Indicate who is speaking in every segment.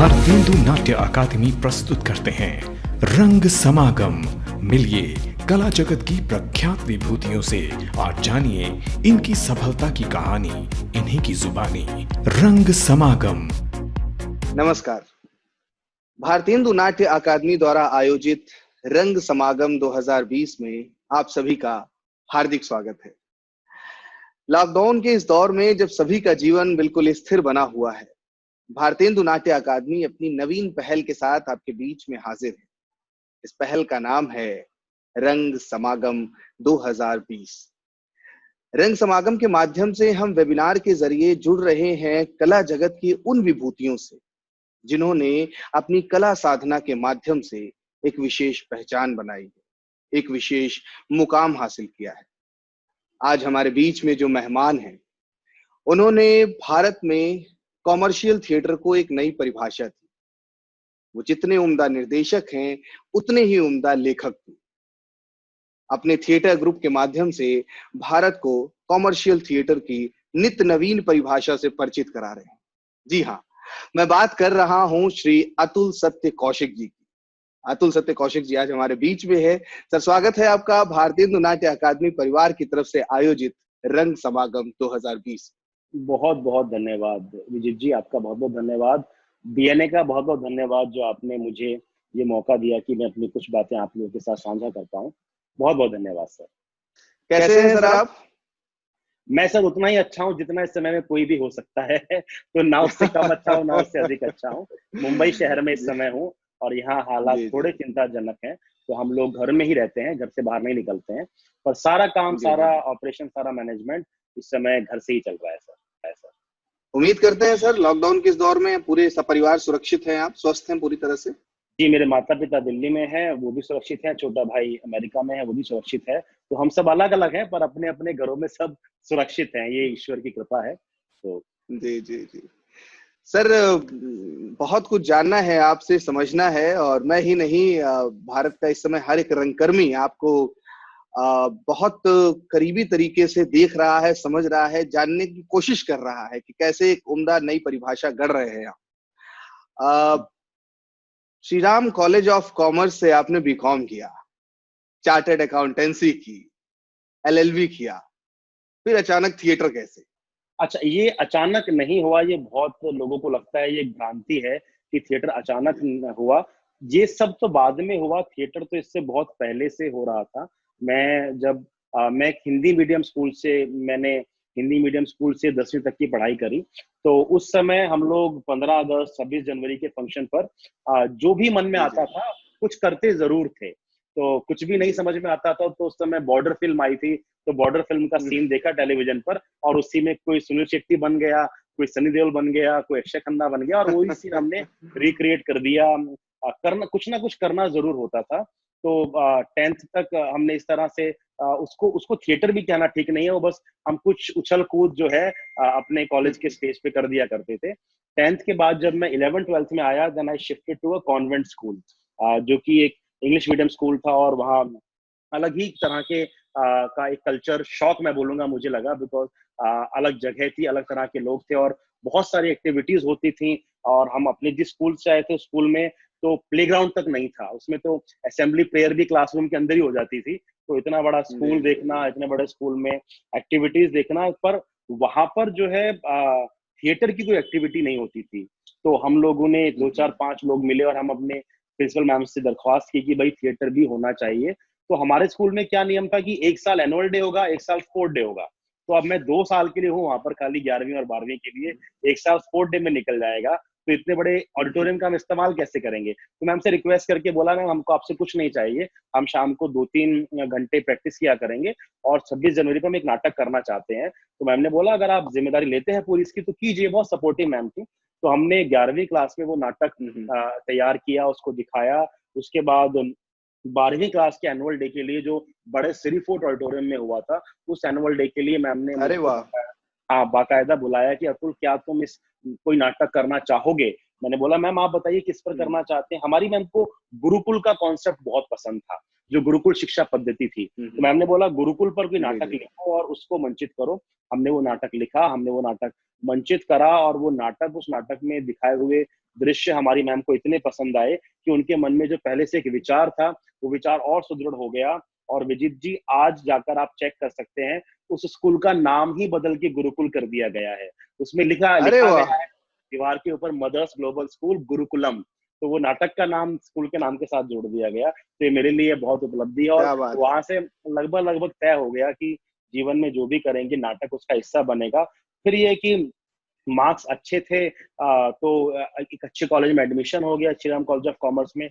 Speaker 1: भारतेंदु नाट्य अकादमी प्रस्तुत करते हैं रंग समागम। मिलिए कला जगत की प्रख्यात विभूतियों से और जानिए इनकी सफलता की कहानी इन्हीं की जुबानी। रंग समागम।
Speaker 2: नमस्कार। भारतेंदु नाट्य अकादमी द्वारा आयोजित रंग समागम 2020 में आप सभी का हार्दिक स्वागत है। लॉकडाउन के इस दौर में जब सभी का जीवन बिल्कुल स्थिर बना हुआ है, भारतेंदु नाट्य अकादमी अपनी नवीन पहल के साथ आपके बीच में हाजिर है। इस पहल का नाम है रंग समागम 2020। रंग समागम के माध्यम से हम वेबिनार के जरिए जुड़ रहे हैं कला जगत की उन विभूतियों से जिन्होंने अपनी कला साधना के माध्यम से एक विशेष पहचान बनाई है, एक विशेष मुकाम हासिल किया है। आज हमारे बीच में जो मेहमान हैं, उन्होंने भारत में कॉमर्शियल थिएटर को एक नई परिभाषा दी। वो जितने उम्दा निर्देशक हैं, उतने ही उम्दा लेखक भी। अपने थिएटर ग्रुप के माध्यम से भारत को कॉमर्शियल थिएटर की नित्य नवीन परिभाषा से परिचित करा रहे हैं। जी हाँ, मैं बात कर रहा हूं श्री अतुल सत्य कौशिक जी की। अतुल सत्य कौशिक जी आज हमारे बीच में है। सर, स्वागत है आपका भारतेंदु नाट्य अकादमी परिवार की तरफ से आयोजित रंग समागम 2020।
Speaker 3: बहुत बहुत धन्यवाद विजित जी, आपका बहुत बहुत धन्यवाद। बीएनए का बहुत बहुत धन्यवाद जो आपने मुझे ये मौका दिया कि मैं अपनी कुछ बातें आप लोगों के साथ साझा कर पाऊं। बहुत बहुत धन्यवाद सर।
Speaker 2: कैसे हैं सर आप?
Speaker 3: मैं सर उतना ही अच्छा हूं जितना इस समय में कोई भी हो सकता है। तो ना उससे कम अच्छा हूं ना उससे अधिक अच्छा हूं। मुंबई शहर में इस समय हूं और यहाँ हालात थोड़े चिंताजनक हैं, तो हम लोग घर में ही रहते हैं, घर से बाहर नहीं निकलते हैं। पर सारा काम, सारा ऑपरेशन, सारा मैनेजमेंट इस समय घर से ही चल रहा है सर।
Speaker 2: उम्मीद करते हैं सर लॉकडाउन के इस दौर में पूरे सपरिवार सुरक्षित हैं, आप स्वस्थ हैं पूरी तरह से?
Speaker 3: जी, मेरे माता पिता दिल्ली में हैं, वो भी सुरक्षित हैं। छोटा भाई अमेरिका में है, वो भी सुरक्षित है। तो हम सब अलग अलग हैं पर अपने अपने घरों में सब सुरक्षित हैं। ये ईश्वर की कृपा है। तो
Speaker 2: जी जी जी सर, बहुत कुछ जानना है आपसे, समझना है, और मैं ही नहीं, भारत का इस समय हर एक रंगकर्मी आपको बहुत करीबी तरीके से देख रहा है, समझ रहा है, जानने की कोशिश कर रहा है कि कैसे एक उम्दा नई परिभाषा गढ़ रहे हैं आप। Shri Ram college of commerce से आपने बीकॉम किया, चार्टर्ड अकाउंटेंसी की, एलएलबी किया, फिर अचानक थिएटर कैसे?
Speaker 3: अच्छा, ये अचानक नहीं हुआ। ये बहुत लोगों को लगता है, ये भ्रांति है कि थिएटर अचानक हुआ। ये सब तो बाद में हुआ। थिएटर तो इससे बहुत पहले से हो रहा था। मैं एक हिंदी मीडियम स्कूल से, मैंने हिंदी मीडियम स्कूल से 10वीं तक की पढ़ाई करी। तो उस समय हम लोग 15 अगस्त 26 जनवरी के फंक्शन पर जो भी मन में आता था कुछ करते जरूर थे। तो कुछ भी नहीं समझ में आता था तो उस समय बॉर्डर फिल्म आई थी, तो बॉर्डर फिल्म का सीन देखा टेलीविजन पर और उसी में कोई सुनील शेट्टी बन गया, कोई सनी देओल बन गया, कोई अक्षय खन्ना बन गया और वही सीन हमने रिक्रिएट कर दिया। करना कुछ ना कुछ करना जरूर होता था। तो 10th तक हमने इस तरह से उसको थिएटर भी कहना ठीक नहीं है, वो बस हम कुछ उछल कूद जो है अपने कॉलेज के स्टेज पे कर दिया करते थे। 10th के बाद जब मैं 11th 12th में आया, then I shifted to a convent school, जो कि एक इंग्लिश मीडियम स्कूल था और वहाँ अलग ही तरह के का एक कल्चर शॉक मैं बोलूंगा मुझे लगा, बिकॉज अलग जगह थी, अलग तरह के लोग थे और बहुत सारी एक्टिविटीज होती थी। और हम अपने जिस स्कूल से आए थे स्कूल में तो प्लेग्राउंड तक नहीं था, उसमें तो असेंबली प्रेयर भी क्लासरूम के अंदर ही हो जाती थी। तो इतना बड़ा स्कूल देखना, इतने बड़े स्कूल में एक्टिविटीज देखना, पर वहां पर जो है थिएटर की कोई एक्टिविटी नहीं होती थी। तो हम लोगों ने 2 4 5 लोग मिले और हम अपने प्रिंसिपल मैम से दरख्वास्त की कि भाई थिएटर भी होना चाहिए। तो हमारे स्कूल में क्या नियम था कि 1 साल एनुअल डे होगा, 1 साल स्पोर्ट डे होगा। तो अब मैं 2 साल के लिए हूँ वहां पर, खाली 11वीं और 12वीं के लिए। 1 साल स्पोर्ट डे में निकल जाएगा, तो इतने बड़े ऑडिटोरियम का हम इस्तेमाल कैसे करेंगे? तो मैम से रिक्वेस्ट करके बोला, मैम हमको आपसे कुछ नहीं चाहिए, हम शाम को 2 3 घंटे प्रैक्टिस किया करेंगे और 26 जनवरी को हम एक नाटक करना चाहते हैं। तो मैम ने बोला अगर आप जिम्मेदारी लेते हैं पूरी इसकी तो कीजिए। बहुत सपोर्टिव मैम थी। तो हमने 11वीं क्लास में वो नाटक तैयार किया, उसको दिखाया। उसके बाद 12वीं क्लास के एनुअल डे के लिए जो बड़े सिरी फोर्ट ऑडिटोरियम में हुआ था, उस एनुअल डे के लिए मैम ने
Speaker 2: अरे वाह,
Speaker 3: बाकायदा बुलाया कि अतुल क्या तुम इस कोई नाटक करना चाहोगे? मैंने बोला मैम आप बताइए किस पर करना चाहते हैं। हमारी मैम को गुरुकुल का कॉन्सेप्ट बहुत पसंद था, जो गुरुकुल शिक्षा पद्धति थी। तो मैम ने बोला गुरुकुल पर कोई नाटक लिखो और उसको मंचित करो। हमने वो नाटक लिखा, हमने वो नाटक मंचित करा, और वो नाटक, उस नाटक में दिखाए हुए दृश्य हमारी मैम को इतने पसंद आए कि उनके मन में जो पहले से एक विचार था, वो विचार और सुदृढ़ हो गया। और विजित जी, आज जाकर आप चेक कर सकते हैं, उस स्कूल का नाम ही बदल के गुरुकुल कर दिया गया है। उसमें लिखा गया है दीवार के ऊपर, मदर्स ग्लोबल स्कूल गुरुकुलम। तो वो नाटक का नाम स्कूल के नाम के साथ जोड़ दिया गया। तो ये मेरे लिए बहुत उपलब्धि है, और वहां से लगभग तय हो गया कि जीवन में जो भी करेंगे नाटक उसका हिस्सा बनेगा। फिर ये कि मार्क्स अच्छे थे, तो एक अच्छे कॉलेज में एडमिशन हो गया, Shri Ram college of commerce में।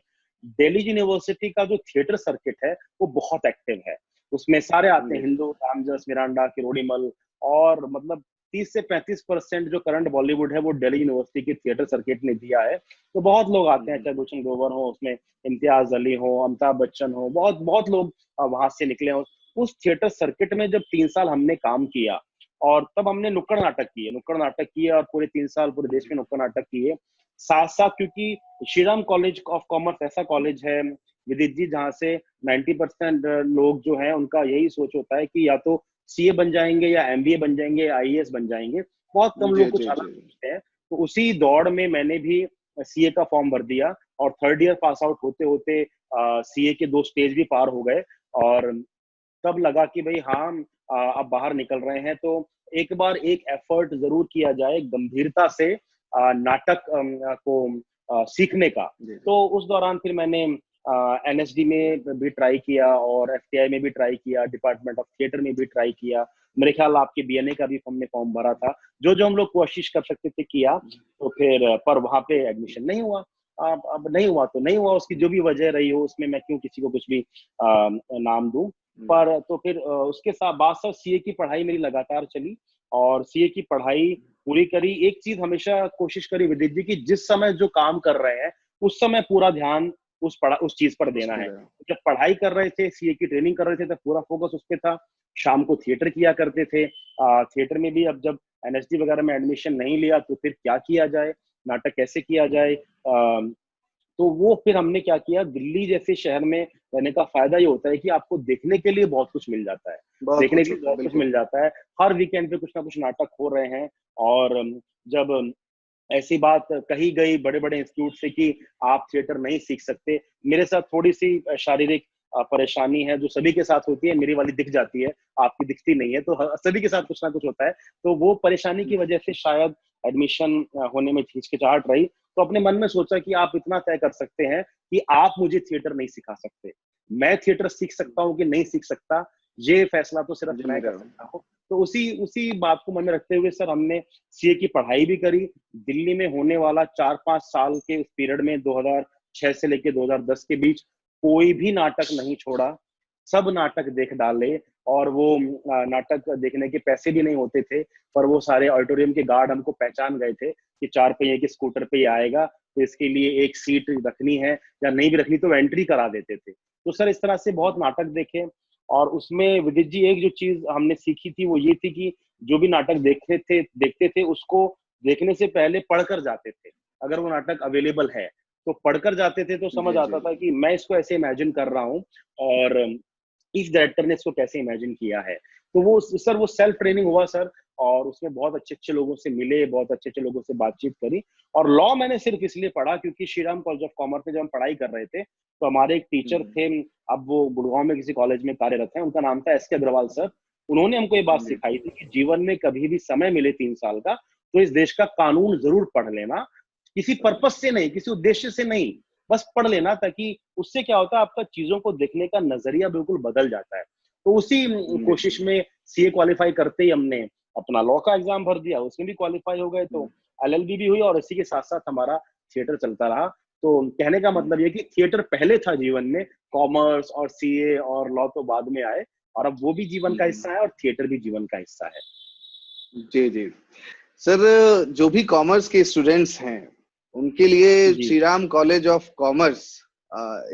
Speaker 3: दिल्ली यूनिवर्सिटी का जो थिएटर सर्किट है वो बहुत एक्टिव है। उसमें सारे आते हैं, हिंदू, रामजस, मिरांडा, किरोड़ीमल, और मतलब 30 से 35% जो करंट बॉलीवुड है वो दिल्ली यूनिवर्सिटी के थिएटर सर्किट ने दिया है। तो बहुत लोग आते हैं, चाहे भूषण ग्रोवर हो, उसमें इम्तियाज अली हो, अमिताभ बच्चन हो, बहुत बहुत लोग वहां से निकले हो। उस थिएटर सर्किट में जब 3 साल हमने काम किया, और तब हमने नुक्कड़ नाटक किए, और पूरे 3 साल पूरे देश में नुक्कड़ नाटक किए साथ साथ। क्योंकि श्रीराम कॉलेज ऑफ कॉमर्स ऐसा कॉलेज है विदित जी, जहाँ से 90% लोग जो हैं उनका यही सोच होता है कि या तो सीए बन जाएंगे, या एमबीए बन जाएंगे, या आईएएस बन जाएंगे। बहुत कम लोग कुछ अलग सोचते हैं। तो उसी दौड़ में मैंने भी सीए का फॉर्म भर दिया, और 3rd ईयर पास आउट होते होते सीए के 2 स्टेज भी पार हो गए। और तब लगा कि भाई हाँ, अब बाहर निकल रहे हैं, तो एक बार एक एफर्ट जरूर किया जाए गंभीरता से नाटक को सीखने का। तो उस दौरान फिर मैंने एनएसडी में भी ट्राई किया, और एफटीआई में भी ट्राई किया, डिपार्टमेंट ऑफ थिएटर में भी ट्राई किया। मेरे ख्याल आपके बीएनए का भी हमने फॉर्म भरा था। जो हम लोग कोशिश कर सकते थे किया, तो फिर पर वहां पे एडमिशन नहीं हुआ। अब नहीं हुआ तो नहीं हुआ, उसकी जो भी वजह रही हो, उसमें मैं क्यों किसी को कुछ भी नाम दूं। पर तो फिर उसके साथ बाद साथ सीए की पढ़ाई मेरी लगातार चली, और सीए की पढ़ाई पूरी करी। एक चीज हमेशा कोशिश करी विदित जी की, जिस समय जो काम कर रहे हैं उस समय पूरा ध्यान उस चीज पर देना है। जब पढ़ाई कर रहे थे, सीए की ट्रेनिंग कर रहे थे, तो पूरा फोकस उस पर था। शाम को थिएटर किया करते थे। थिएटर में भी अब जब एनएसडी वगैरह में एडमिशन नहीं लिया, तो फिर क्या किया जाए, नाटक कैसे किया जाए। तो वो फिर हमने क्या किया, दिल्ली जैसे शहर में रहने का फायदा ये होता है कि आपको देखने के लिए बहुत कुछ मिल जाता है, देखने के लिए बहुत कुछ मिल जाता है। हर वीकेंड पे कुछ ना कुछ नाटक हो रहे हैं। और जब ऐसी बात कही गई बड़े बड़े इंस्टीट्यूट से कि आप थिएटर नहीं सीख सकते, मेरे साथ थोड़ी सी शारीरिक परेशानी है, जो सभी के साथ होती है। मेरी वाली दिख जाती है, आपकी दिखती नहीं है, तो सभी के साथ कुछ ना कुछ होता है। तो वो परेशानी की वजह से शायद एडमिशन होने में हिचकिचाहट रही। तो अपने मन में सोचा कि आप इतना तय कर सकते हैं कि आप मुझे थिएटर नहीं सिखा सकते, मैं थिएटर सीख सकता हूँ कि नहीं सीख सकता, ये फैसला तो सिर्फ मैं कर सकता हूँ। तो उसी बात को मन में रखते हुए सर हमने सीए की पढ़ाई भी करी। दिल्ली में होने वाला 4-5 साल के उस पीरियड में 2006 से लेके 2010 के बीच कोई भी नाटक नहीं छोड़ा, सब नाटक देख डाले। और वो नाटक देखने के पैसे भी नहीं होते थे, पर वो सारे ऑडिटोरियम के गार्ड हमको पहचान गए थे कि 4 पहिए के स्कूटर पे ही आएगा, तो इसके लिए एक सीट रखनी है, या नहीं भी रखनी तो एंट्री करा देते थे। तो सर इस तरह से बहुत नाटक देखे। और उसमें विदित जी एक जो चीज हमने सीखी थी वो ये थी कि जो भी नाटक देखते थे उसको देखने से पहले पढ़कर जाते थे। अगर वो नाटक अवेलेबल है तो पढ़कर जाते थे, तो समझ आता था कि मैं इसको ऐसे इमेजिन कर रहा हूँ, और इस डायरेक्टर ने इसको कैसे इमेजिन किया है। तो वो सर वो सेल्फ ट्रेनिंग हुआ सर, और उसमें बहुत अच्छे अच्छे लोगों से मिले, बहुत अच्छे अच्छे लोगों से बातचीत करी। और लॉ मैंने सिर्फ इसलिए पढ़ा क्योंकि Shri Ram college of commerce में जब हम पढ़ाई कर रहे थे, तो हमारे एक टीचर थे, अब वो गुड़गांव में किसी कॉलेज में कार्यरत हैं, उनका नाम था एसके अग्रवाल सर। उन्होंने हमको ये बात सिखाई थी कि जीवन में कभी भी समय मिले 3 साल का, तो इस देश का कानून जरूर पढ़ लेना, किसी पर्पज से नहीं, किसी उद्देश्य से नहीं, बस पढ़ लेना, ताकि उससे क्या होता है आपका चीजों को देखने का नजरिया बिल्कुल बदल जाता है। तो उसी कोशिश में सीए क्वालिफाई करते ही हमने अपना लॉ का एग्जाम भर दिया, उसमें भी क्वालिफाई हो गए, तो एलएलबी भी हुई, और इसी के साथ साथ हमारा थिएटर चलता रहा। तो कहने का मतलब ये कि थिएटर पहले था जीवन में, कॉमर्स और सीए और लॉ तो बाद में आए, और अब वो भी जीवन का हिस्सा है और थिएटर भी जीवन का हिस्सा है।
Speaker 2: जी जी सर, जो भी कॉमर्स के स्टूडेंट्स हैं उनके लिए Shri Ram college of commerce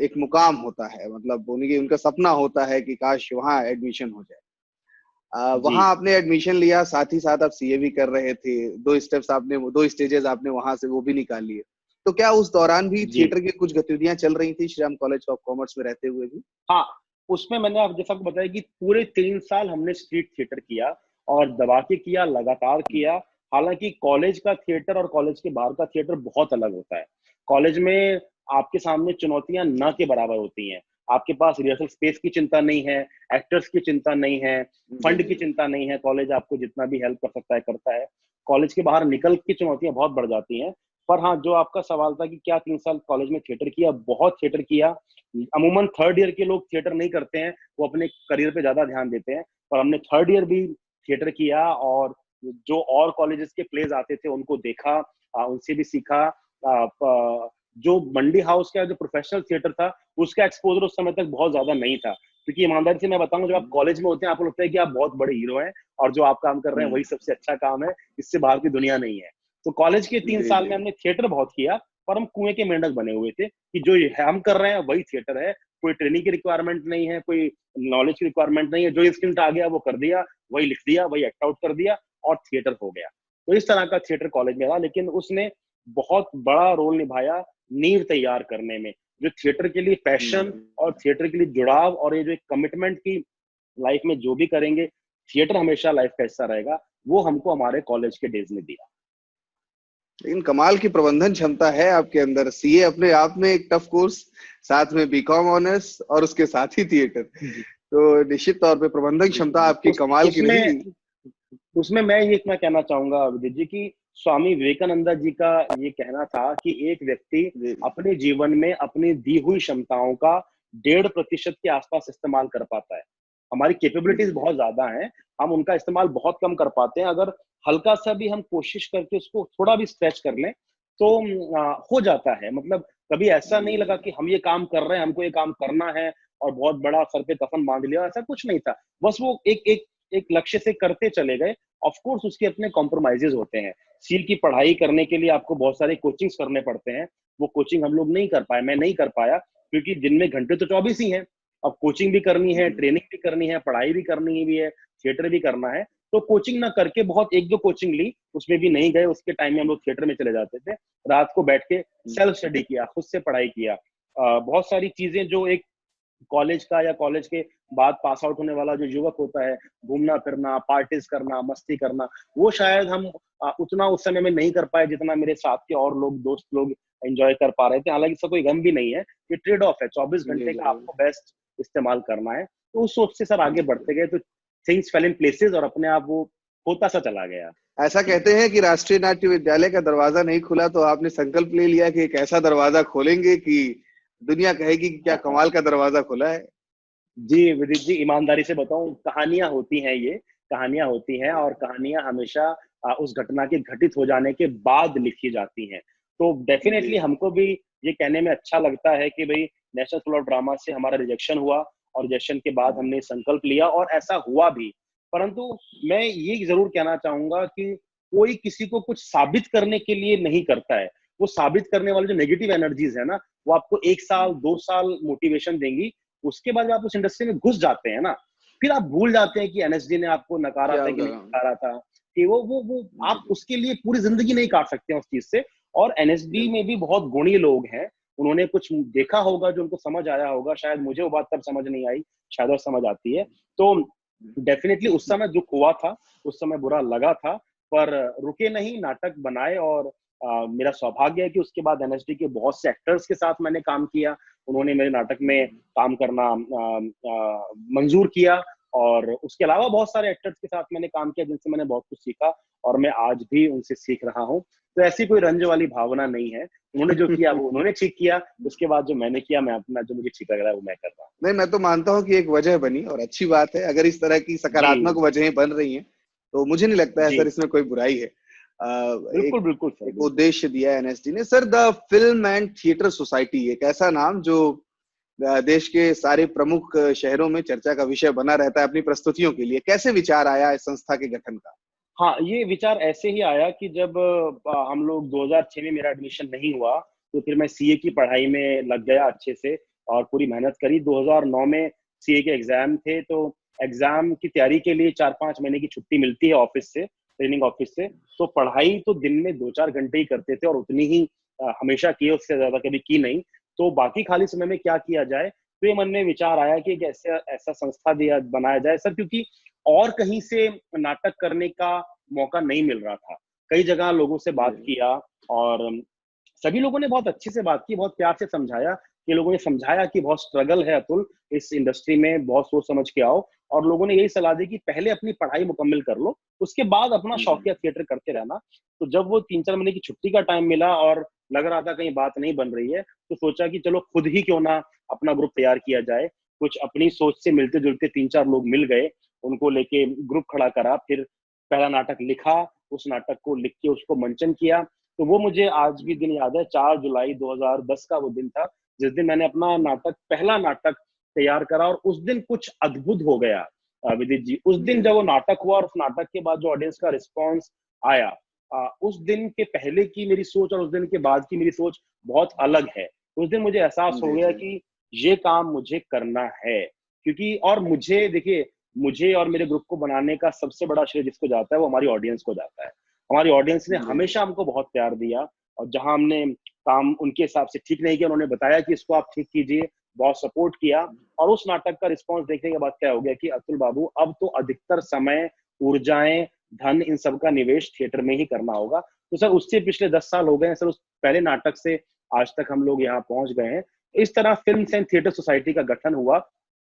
Speaker 2: एक मुकाम होता है, मतलब उनका सपना होता है कि काश वहाँ एडमिशन हो जाए। वहाँ आपने एडमिशन लिया, साथ ही साथ आप सीए भी कर रहे थे, 2 स्टेजेस आपने वहां से वो भी निकाल लिए। तो क्या उस दौरान भी
Speaker 3: जी।
Speaker 2: थिएटर की कुछ गतिविधियां चल रही थी श्रीराम कॉलेज ऑफ कॉमर्स में रहते हुए भी?
Speaker 3: हाँ, उसमें मैंने आप जैसा आपको बताया कि पूरे 3 साल हमने स्ट्रीट थिएटर किया और दबा के किया, लगातार किया। हालाँकि कॉलेज का थिएटर और कॉलेज के बाहर का थिएटर बहुत अलग होता है। कॉलेज में आपके सामने चुनौतियाँ ना के बराबर होती हैं। आपके पास रिहर्सल स्पेस की चिंता नहीं है, एक्टर्स की चिंता नहीं है,
Speaker 2: जी
Speaker 3: फंड
Speaker 2: जी
Speaker 3: की
Speaker 2: जी।
Speaker 3: चिंता नहीं है, कॉलेज आपको जितना भी हेल्प कर सकता है, करता है। कॉलेज के बाहर निकल के चुनौतियाँ बहुत बढ़ जाती हैं। पर हाँ, जो आपका सवाल था कि क्या 3 साल कॉलेज में थिएटर किया, बहुत थिएटर किया। अमूमन थर्ड ईयर के लोग थिएटर नहीं करते हैं, वो अपने करियर पे ज़्यादा ध्यान देते हैं। पर हमने थर्ड ईयर भी थिएटर किया और जो और कॉलेजेस के प्लेज़ आते थे उनको देखा, उनसे भी सीखा। प जो मंडी हाउस का जो प्रोफेशनल थिएटर था, उसका एक्सपोज़र उस समय तक बहुत ज़्यादा नहीं था। क्योंकि ईमानदारी से मैं बताऊँ, जब आप कॉलेज में होते हैं, आपको लगता है कि आप बहुत बड़े हीरो हैं और जो आप काम कर रहे हैं वही सबसे अच्छा काम है, इससे बाहर की दुनिया नहीं है। तो कॉलेज के 3
Speaker 2: जी
Speaker 3: साल
Speaker 2: जी।
Speaker 3: में हमने थिएटर बहुत किया, पर हम कुएँ के मेंढक बने हुए थे कि जो ये हम कर रहे हैं वही थिएटर है। कोई ट्रेनिंग की रिक्वायरमेंट नहीं है, कोई नॉलेज की रिक्वायरमेंट नहीं है। जो इंस्टिंक्ट आ गया वो कर दिया, वही लिख दिया, वही एक्ट आउट कर दिया और थिएटर हो गया। तो इस तरह का थिएटर कॉलेज में रहा, लेकिन उसने बहुत बड़ा रोल निभाया नींव तैयार करने में। जो थिएटर के लिए पैशन
Speaker 2: हम्म।
Speaker 3: और थिएटर के लिए जुड़ाव और ये जो एक कमिटमेंट की लाइफ में जो भी करेंगे, थिएटर हमेशा लाइफ का हिस्सा रहेगा, वो हमको हमारे कॉलेज के डेज़ में दिया।
Speaker 2: लेकिन कमाल की प्रबंधन क्षमता है आपके अंदर। सीए अपने आप में एक टफ कोर्स, साथ में बीकॉम ऑनर्स और उसके साथ ही थिएटर।
Speaker 3: जी,
Speaker 2: तो निश्चित तौर पे प्रबंधन
Speaker 3: जी।
Speaker 2: क्षमता आपकी
Speaker 3: उस
Speaker 2: कमाल की
Speaker 3: उसमें
Speaker 2: रही।
Speaker 3: उसमें मैं ये इतना कहना चाहूँगा विदित जी कि स्वामी विवेकानंद जी का ये कहना था कि एक व्यक्ति
Speaker 2: जी
Speaker 3: अपने जीवन में अपनी दी हुई क्षमताओं का 1.5% के आसपास इस्तेमाल कर पाता है। हमारी कैपेबिलिटीज़
Speaker 2: जी जी।
Speaker 3: बहुत ज़्यादा हैं, हम उनका इस्तेमाल बहुत कम कर पाते हैं। अगर हल्का-सा भी हम कोशिश करके उसको थोड़ा भी स्ट्रेच कर लें, तो हो जाता है। मतलब कभी ऐसा नहीं लगा कि हम ये काम कर रहे हैं, हमको ये काम करना है और बहुत बड़ा सर पे कफन बाँध लिया, ऐसा कुछ नहीं था। बस वो एक लक्ष्य से करते चले गए। ऑफ कोर्स उसके अपने कॉम्प्रोमाइज़ेज़ होते हैं। सील की पढ़ाई करने के लिए आपको बहुत सारे कोचिंग्स करने पड़ते हैं। वो कोचिंग हम लोग नहीं कर पाए, मैं नहीं कर पाया क्योंकि दिन में घंटे तो 24 ही हैं। अब कोचिंग भी करनी है, ट्रेनिंग भी करनी है, पढ़ाई भी करनी भी है, थिएटर भी करना है। तो कोचिंग ना करके बहुत 1-2 कोचिंग ली, उसमें भी नहीं गए। उसके टाइम में हम लोग थिएटर में चले जाते थे। रात को बैठ के सेल्फ स्टडी किया, खुद से पढ़ाई किया। बहुत सारी चीज़ें जो एक कॉलेज का या कॉलेज के बाद पास आउट होने वाला जो युवक होता है, घूमना-फिरना, पार्टीज़ करना, मस्ती करना, वो शायद हम उतना उस समय में नहीं कर पाए जितना मेरे साथ के और लोग, दोस्त लोग एन्जॉय कर पा रहे थे। हालाँकि इसका कोई गम भी नहीं है, ये ट्रेड ऑफ है, 24
Speaker 2: जी
Speaker 3: घंटे
Speaker 2: जी।
Speaker 3: का आपको बेस्ट इस्तेमाल करना है। तो उस सोच से सर आगे बढ़ते गए, तो थिंग्स फेल इन प्लेसेस और अपने आप वो होता सा चला गया।
Speaker 2: ऐसा कहते हैं कि राष्ट्रीय नाट्य विद्यालय का दरवाजा नहीं खुला तो आपने संकल्प ले लिया कि एक ऐसा दरवाजा खोलेंगे कि दुनिया कहेगी कि क्या कमाल का दरवाजा खुला है।
Speaker 3: जी, विदित जी, ईमानदारी से बताऊँ, कहानियाँ होती हैं ये, कहानियाँ होती हैं और कहानियाँ हमेशा उस घटना के घटित हो जाने के बाद लिखी जाती हैं। तो
Speaker 2: जी
Speaker 3: डेफ़िनेटली
Speaker 2: जी।
Speaker 3: हमको भी ये कहने में अच्छा लगता है कि भई नेशनल स्कूल ऑफ ड्रामा से हमारा रिजेक्शन हुआ और रिजेक्शन के बाद हमने संकल्प लिया और ऐसा हुआ भी। परंतु मैं ये ज़रूर कहना चाहूँगा कि कोई किसी को कुछ साबित करने के लिए नहीं करता है। वो साबित करने वाली जो नेगेटिव एनर्जीज़ है ना, वो आपको 1 साल, 2 साल मोटिवेशन देंगी। उसके बाद जब आप उस इंडस्ट्री में घुस जाते हैं ना, फिर आप भूल जाते हैं कि एनएसडी ने आपको नकारा
Speaker 2: क्या
Speaker 3: था कि नहीं
Speaker 2: कहा?
Speaker 3: नकारा था, कि वो
Speaker 2: जी
Speaker 3: आप
Speaker 2: जी।
Speaker 3: उसके लिए पूरी ज़िंदगी नहीं काट सकते हैं उस चीज़ से। और एनएसडी में
Speaker 2: बिल्कुल।
Speaker 3: भी बहुत गुणी लोग हैं, उन्होंने कुछ देखा होगा जो उनको समझ आया होगा, शायद मुझे वो बात तब समझ नहीं आई, शायद अब समझ आती है। तो डेफ़िनेटली उस समय दुःख हुआ था, उस समय बुरा लगा था, पर रुके नहीं, नाटक बनाए और मेरा सौभाग्य है कि उसके बाद एनएसडी के बहुत से एक्टर्स के साथ मैंने काम किया। उन्होंने मेरे नाटक में काम करना मंज़ूर किया और उसके अलावा बहुत सारे एक्टर्स के साथ मैंने काम किया जिनसे मैंने बहुत कुछ सीखा और मैं आज भी उनसे सीख रहा हूँ। तो ऐसी कोई रंज वाली भावना नहीं है। उन्होंने जो किया वो उन्होंने ठीक किया, उसके बाद जो मैंने किया मैं अपना जो मुझे ठीक लग रहा है वो मैं कर रहा हूँ।
Speaker 2: नहीं, मैं तो मानता हूँ कि एक वजह बनी और अच्छी बात है। अगर इस तरह की
Speaker 3: जी,
Speaker 2: सकारात्मक वजहें बन रही हैं, तो मुझे नहीं लगता है
Speaker 3: जी।
Speaker 2: सर इसमें कोई बुराई है। एक
Speaker 3: बिल्कुल, बिल्कुल सर,
Speaker 2: एक
Speaker 3: बिल्कुल।
Speaker 2: उद्देश्य दिया है एनएसडी ने। Sir the film and theatre society एक ऐसा नाम जो देश के सारे प्रमुख शहरों में चर्चा का विषय बना रहता है अपनी प्रस्तुतियों के लिए। कैसे विचार आया इस संस्था के गठन का?
Speaker 3: हाँ, ये विचार ऐसे ही आया कि जब हम लोग 2006 में मेरा एडमिशन नहीं हुआ, तो फिर मैं सीए की पढ़ाई में लग गया अच्छे से और पूरी मेहनत करी। 2009 में सीए के एग्ज़ाम थे, तो एग्ज़ाम की तैयारी के लिए 4-5 महीने की छुट्टी मिलती है ऑफ़िस से, ट्रेनिंग ऑफ़िस से। तो पढ़ाई तो दिन में 2-4 घंटे ही करते थे और उतनी ही हमेशा की है, उससे ज्यादा कभी की नहीं। तो बाकी खाली समय में क्या किया जाए, तो ये मन में विचार आया कि एक ऐसा ऐसा संस्था दिया बनाया जाए सर, क्योंकि और कहीं से नाटक करने का मौका नहीं मिल रहा था। कई जगह लोगों से बात किया और सभी लोगों ने बहुत अच्छे से बात की, बहुत प्यार से समझाया। कि लोगों ने समझाया कि बहुत स्ट्रगल है अतुल, इस इंडस्ट्री में बहुत सोच समझ के आओ। और लोगों ने यही सलाह दी कि पहले अपनी पढ़ाई मुकम्मल कर लो, उसके बाद अपना शौकिया थिएटर करते रहना। तो जब वो 3-4 महीने की छुट्टी का टाइम मिला और लग रहा था कहीं बात नहीं बन रही है, तो सोचा कि चलो खुद ही क्यों ना अपना ग्रुप तैयार किया जाए। कुछ अपनी सोच से मिलते जुलते 3-4 लोग मिल गए, उनको लेके ग्रुप खड़ा करा, फिर पहला नाटक लिखा, उस नाटक को लिख के उसको मंचन किया। तो वो मुझे आज भी दिन याद है, 4 जुलाई 2010 का वो दिन था, जिस दिन मैंने अपना नाटक, पहला नाटक तैयार करा। और उस दिन कुछ अद्भुत हो गया विदित जी। उस दिन जब वो नाटक हुआ और उस नाटक के बाद जो ऑडियंस का रिस्पॉन्स आया, उस दिन के पहले की मेरी सोच और उस दिन के बाद की मेरी सोच बहुत अलग है। उस दिन मुझे एहसास हो गया कि ये काम मुझे करना है, क्योंकि और मुझे देखिए, मुझे और मेरे ग्रुप को बनाने का सबसे बड़ा श्रेय जिसको जाता है वो हमारी ऑडियंस को जाता है। हमारी ऑडियंस ने हमेशा हमको बहुत प्यार दिया, और जहां हमने काम उनके हिसाब से ठीक नहीं किया, उन्होंने बताया कि इसको आप ठीक कीजिए, बहुत सपोर्ट किया। और उस नाटक का रिस्पांस देखने के बाद क्या हो गया कि अतुल बाबू, अब तो अधिकतर समय, ऊर्जाएं, धन, इन सब का निवेश थिएटर में ही करना होगा। तो सर उससे पिछले 10 साल हो गए हैं सर, उस पहले नाटक से आज तक हम लोग यहाँ पहुंच गए हैं। इस तरह फिल्म एंड थिएटर सोसाइटी का गठन हुआ।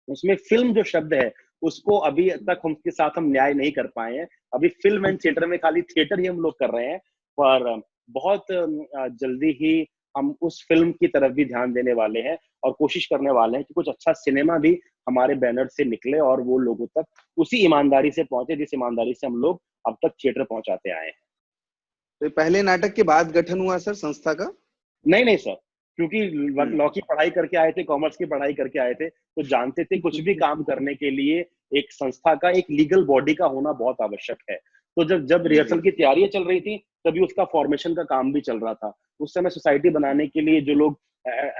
Speaker 3: उसमें फिल्म जो शब्द है उसको अभी तक उनके साथ हम न्याय नहीं कर पाए हैं। अभी फिल्म एंड थिएटर में खाली थिएटर ही हम लोग कर रहे हैं, पर बहुत जल्दी ही हम उस फिल्म की तरफ भी ध्यान देने वाले हैं और कोशिश करने वाले हैं कि कुछ अच्छा सिनेमा भी हमारे बैनर से निकले और वो लोगों तक उसी ईमानदारी से पहुंचे जिस ईमानदारी से हम लोग अब तक थिएटर पहुंचाते आए हैं।
Speaker 2: तो पहले नाटक के बाद गठन हुआ सर संस्था का?
Speaker 3: नहीं सर, क्योंकि लॉ की पढ़ाई करके आए थे, कॉमर्स की पढ़ाई करके आए थे, तो जानते थे कुछ भी काम करने के लिए एक संस्था का, एक लीगल बॉडी का होना बहुत आवश्यक है। तो जब रिहर्सल की तैयारियां चल रही थी, तभी उसका फॉर्मेशन का काम भी चल रहा था। उस समय सोसाइटी बनाने के लिए जो लोग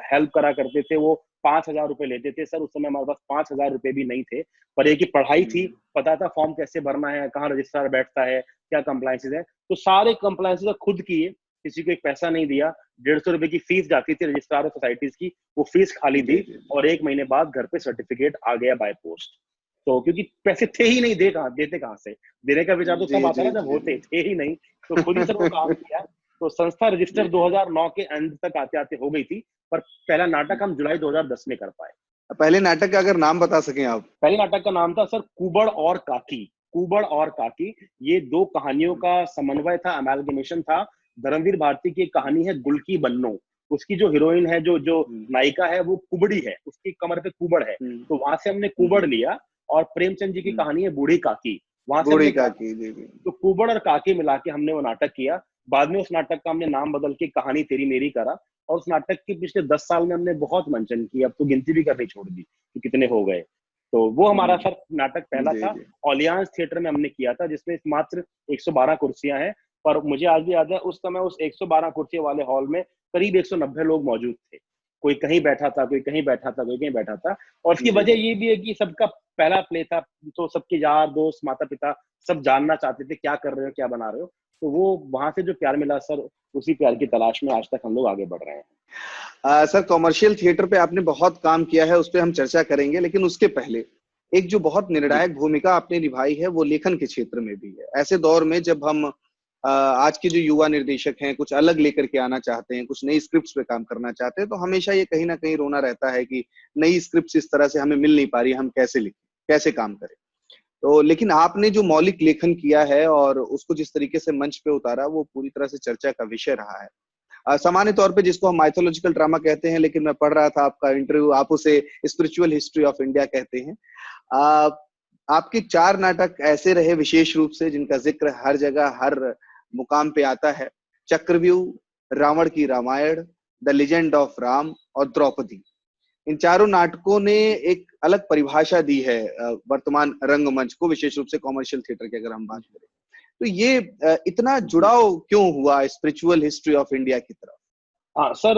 Speaker 3: हेल्प करा करते थे वो 5,000 रुपए लेते थे सर। उस समय हमारे पास 5,000 रुपए भी नहीं थे, पर एक ही पढ़ाई थी, पता था फॉर्म कैसे भरना है, कहाँ रजिस्ट्रार बैठता है, क्या कंप्लायंसेस है। तो सारे कंप्लायंसेस खुद किए, किसी को एक पैसा नहीं दिया। 150 रुपए की फीस जाती थी रजिस्ट्रार सोसाइटीज की, वो फीस खाली दी और 1 महीने बाद घर पे सर्टिफिकेट आ गया बाय पोस्ट। तो क्योंकि पैसे थे ही नहीं, देते कहाँ से, देने का विचार तो तब आता ना जब होते थे ही नहीं, तो खुद ही सब वो काम किया। तो संस्था रजिस्टर 2009 के अंत तक आते आते हो गई थी, पर पहला नाटक हम जुलाई 2010 में कर पाए।
Speaker 2: पहले नाटक का अगर नाम बता सकें आप?
Speaker 3: पहले नाटक का नाम था सर कुबड़ और काकी। कुबड़ और काकी, ये 2 कहानियों का समन्वय था, अमेलगमेशन था। धर्मवीर भारती की कहानी है गुल की बन्नो, उसकी जो हीरोइन है, जो नायिका है, वो कुबड़ी है, उसकी कमर पे कुबड़ है, तो वहां से हमने कुबड़ लिया। और प्रेमचंद जी की कहानी है बूढ़ी काकी, वहां से
Speaker 2: बूढ़ी काकी।
Speaker 3: तो कुबड़ और काकी मिला के हमने वो नाटक किया। बाद में उस नाटक का हमने नाम बदल के कहानी तेरी मेरी करा, और उस नाटक के पिछले 10 साल में हमने बहुत मंचन किया, अब तो गिनती भी करनी छोड़ दी कि कितने हो गए। तो वो हमारा सर नाटक पहला था, ऑलियांस थिएटर में हमने किया था, जिसमें मात्र 112 कुर्सियां हैं। पर मुझे आज भी याद है, उस समय उस 112 कुर्सियों वाले हॉल में करीब 190 लोग मौजूद थे। कोई कहीं बैठा था, कोई कहीं बैठा था, कोई कहीं बैठा था। और इसकी वजह ये भी है कि सबका पहला प्ले था, तो सबके यार दोस्त, माता पिता सब जानना चाहते थे क्या कर रहे हो, क्या बना रहे हो। तो वो वहां से जो प्यार मिला सर, उसी प्यार की तलाश में आज तक हम लोग आगे बढ़ रहे हैं।
Speaker 2: सर कॉमर्शियल थिएटर पे आपने बहुत काम किया है, उस पर हम चर्चा करेंगे, लेकिन उसके पहले एक जो बहुत निर्णायक भूमिका आपने निभाई है वो लेखन के क्षेत्र में भी है। ऐसे दौर में जब हम आज के जो युवा निर्देशक हैं कुछ अलग लेकर के आना चाहते हैं, कुछ नई स्क्रिप्ट्स पे काम करना चाहते हैं, तो हमेशा ये कहीं ना कहीं रोना रहता है कि नई स्क्रिप्ट्स इस तरह से हमें मिल नहीं पा रही, हम कैसे लिखें, कैसे काम करें। तो लेकिन आपने जो मौलिक लेखन किया है और उसको जिस तरीके से मंच पे उतारा, वो पूरी तरह से चर्चा का विषय रहा है। सामान्य तौर पे जिसको हम माइथोलॉजिकल ड्रामा कहते हैं, लेकिन मैं पढ़ रहा था आपका इंटरव्यू, आप उसे स्पिरिचुअल हिस्ट्री ऑफ इंडिया कहते हैं। आपके 4 नाटक ऐसे रहे विशेष रूप से जिनका जिक्र हर जगह हर मुकाम पे आता है: चक्रव्यूह, रावण की Ramayan, the legend of Ram और द्रौपदी। इन चारों नाटकों ने एक अलग परिभाषा दी है वर्तमान रंगमंच को, विशेष रूप से कॉमर्शियल थिएटर की अगर हम बात करें। तो ये इतना जुड़ाव क्यों हुआ स्पिरिचुअल हिस्ट्री ऑफ इंडिया की तरफ?
Speaker 3: हाँ सर,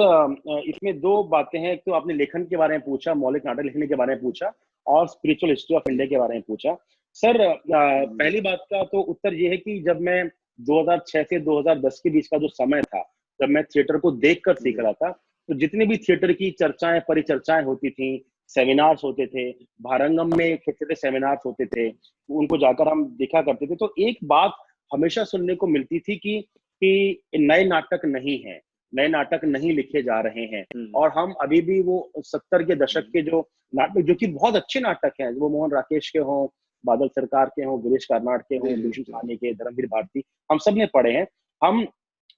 Speaker 3: इसमें 2 बातें हैं। एक तो आपने लेखन के बारे में पूछा, मौलिक नाटक लिखने के बारे में पूछा, और स्पिरिचुअल हिस्ट्री ऑफ इंडिया के बारे में पूछा। सर पहली बात का तो उत्तर ये है कि जब मैं 2006 से 2010 के बीच का जो समय था, जब मैं थिएटर को देखकर सीख रहा था, तो जितने भी थिएटर की चर्चाएं परिचर्चाएं होती थी, सेमिनार्स होते थे, भारंगम में छोटे छोटे सेमिनार्स होते थे, उनको जाकर हम देखा करते थे, तो एक बात हमेशा सुनने को मिलती थी कि नए नाटक नहीं है, नए नाटक नहीं लिखे जा रहे हैं, और हम अभी भी वो 70 के दशक के जो नाटक, जो कि बहुत अच्छे नाटक हैं, वो मोहन राकेश के हों, बादल सरकार के हों, गिरीश कार्नाड के हों, भीष्म साहनी के, धर्मवीर भारती, हम सब ने पढ़े हैं, हम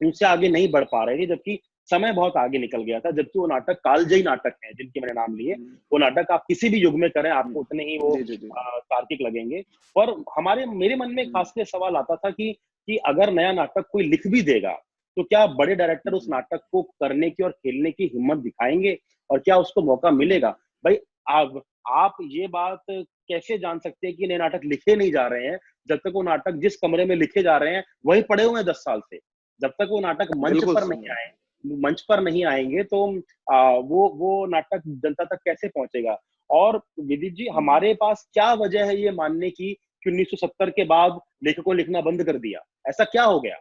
Speaker 3: उनसे आगे नहीं बढ़ पा रहे थे, जबकि समय बहुत आगे निकल गया था। जबकि वो नाटक कालजयी नाटक हैं, जिनके मैंने नाम लिए, वो नाटक आप किसी भी युग में करें, आपको उतने ही वो तार्किक लगेंगे। और मेरे मन में खास कर सवाल आता था कि अगर नया नाटक कोई लिख भी देगा, तो क्या बड़े डायरेक्टर उस नाटक को करने की और खेलने की हिम्मत दिखाएंगे, और क्या उसको मौका मिलेगा? भाई आप ये बात कैसे जान सकते हैं कि नए नाटक लिखे नहीं जा रहे हैं, जब तक वो नाटक जिस कमरे में लिखे जा रहे हैं वही पड़े हुए हैं 10 साल से। जब तक वो नाटक मंच पर नहीं आएंगे, तो वो नाटक जनता तक कैसे पहुंचेगा? और विदित जी, हमारे पास क्या वजह है ये मानने की कि 1970 के बाद लेखकों लिखना बंद कर दिया? ऐसा क्या हो गया?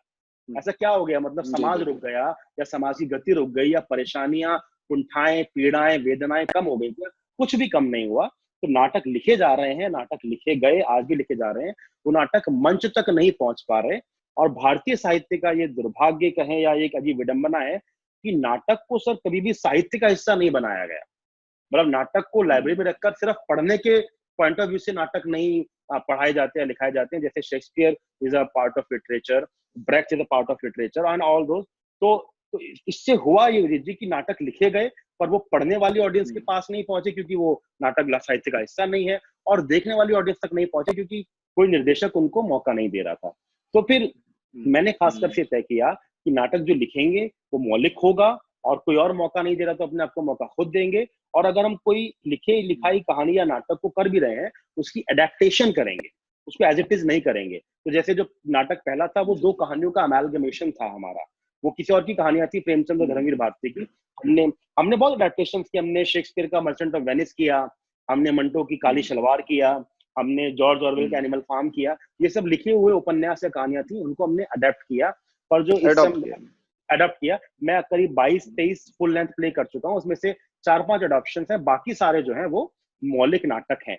Speaker 3: मतलब समाज रुक गया, या समाज की गति रुक गई, या परेशानियां, कुंठाएं, पीड़ाएं, वेदनाएं कम हो गई? कुछ भी कम नहीं हुआ। तो नाटक लिखे जा रहे हैं, नाटक लिखे गए, आज भी लिखे जा रहे हैं, वो नाटक मंच तक नहीं पहुंच पा रहे। और भारतीय साहित्य का ये दुर्भाग्य कहें या एक अजीब विडंबना है कि नाटक को सर कभी भी साहित्य का हिस्सा नहीं बनाया गया। मतलब नाटक को लाइब्रेरी में रखकर सिर्फ पढ़ने के पॉइंट ऑफ व्यू से नाटक नहीं पढ़ाए जाते हैं, लिखाए जाते हैं। जैसे Shakespeare is a part of literature, Brecht is a part of literature and all those. तो इससे हुआ ये विदित जी कि नाटक लिखे गए, पर वो पढ़ने वाली ऑडियंस के पास नहीं पहुंचे, क्योंकि वो नाटक साहित्य का हिस्सा नहीं है, और देखने वाली ऑडियंस तक नहीं पहुंचे क्योंकि कोई निर्देशक उनको मौका नहीं दे रहा था। तो फिर मैंने खासकर से तय किया कि नाटक जो लिखेंगे वो मौलिक होगा, और कोई और मौका नहीं दे रहा तो अपने आप को मौका खुद देंगे। और अगर हम कोई लिखाई कहानी या नाटक को कर भी रहे हैं, उसकी एडेप्टेशन करेंगे, उसको एज इट इज नहीं करेंगे। तो जैसे जो नाटक पहला था, वो 2 कहानियों का अमेलगमेशन था हमारा, वो किसी और की कहानियां थी, प्रेमचंद और धर्मवीर भारती की। हमने बहुत एडेप्टेशन किए। हमने शेक्सपियर का मर्चेंट ऑफ वेनिस किया, हमने मंटो की काली शलवार किया, हमने जॉर्ज ऑरवेल का एनिमल फार्म किया। ये सब लिखे हुए उपन्यास या कहानियां थी, उनको हमने अडेप्ट किया। पर जो अडॉप्ट किया, मैं करीब 22-23 फुल लेंथ प्ले कर चुका हूँ, उसमें से 4-5 अडॉप्शन है, बाकी सारे जो हैं वो मौलिक नाटक हैं।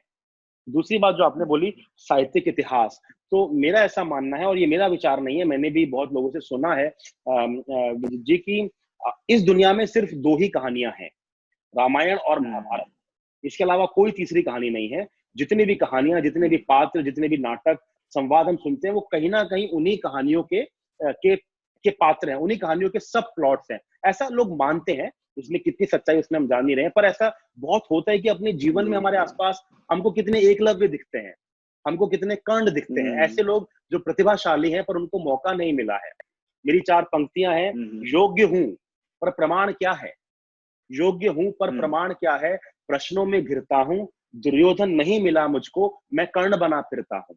Speaker 3: दूसरी बात जो आपने बोली, साहित्यिक इतिहास, तो मेरा ऐसा मानना है, और ये मेरा विचार नहीं है, मैंने भी बहुत लोगों से सुना है जी, कि इस दुनिया में सिर्फ 2 ही कहानियां हैं, रामायण और महाभारत। इसके अलावा कोई तीसरी कहानी नहीं है। जितनी भी कहानियां, जितने भी पात्र, जितने भी नाटक, संवाद हम सुनते हैं, वो कहीं ना कहीं उन्हीं कहानियों के पात्र हैं, उन्हीं कहानियों के सब प्लॉट्स हैं। ऐसा लोग मानते हैं, इसमें कितनी सच्चाई उसमें हम जान नहीं रहे हैं, पर ऐसा बहुत होता है कि अपने जीवन में हमारे आसपास हमको कितने एकलव्य दिखते हैं, हमको कितने कर्ण दिखते हैं, ऐसे लोग जो प्रतिभाशाली हैं पर उनको मौका नहीं मिला है। मेरी 4 पंक्तियां हैं। योग्य हूं पर प्रमाण क्या है, योग्य हूं पर प्रमाण क्या है, प्रश्नों में घिरता हूं, दुर्योधन नहीं मिला मुझको, मैं कर्ण बना फिरता हूं।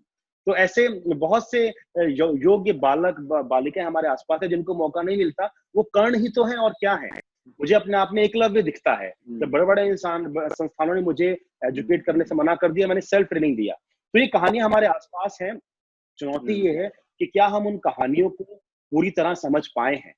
Speaker 3: तो ऐसे बहुत से योग्य बालक बालिकाएं हमारे आसपास है जिनको मौका नहीं मिलता, वो कर्ण ही तो हैं, और क्या है। मुझे अपने आप में एकलव्य दिखता है। जब बड़े बड़े संस्थानों ने मुझे एजुकेट करने से मना कर दिया, मैंने सेल्फ ट्रेनिंग दिया। तो ये कहानियां हमारे आसपास हैं। चुनौती ये है कि क्या हम उन कहानियों को पूरी तरह समझ पाए हैं,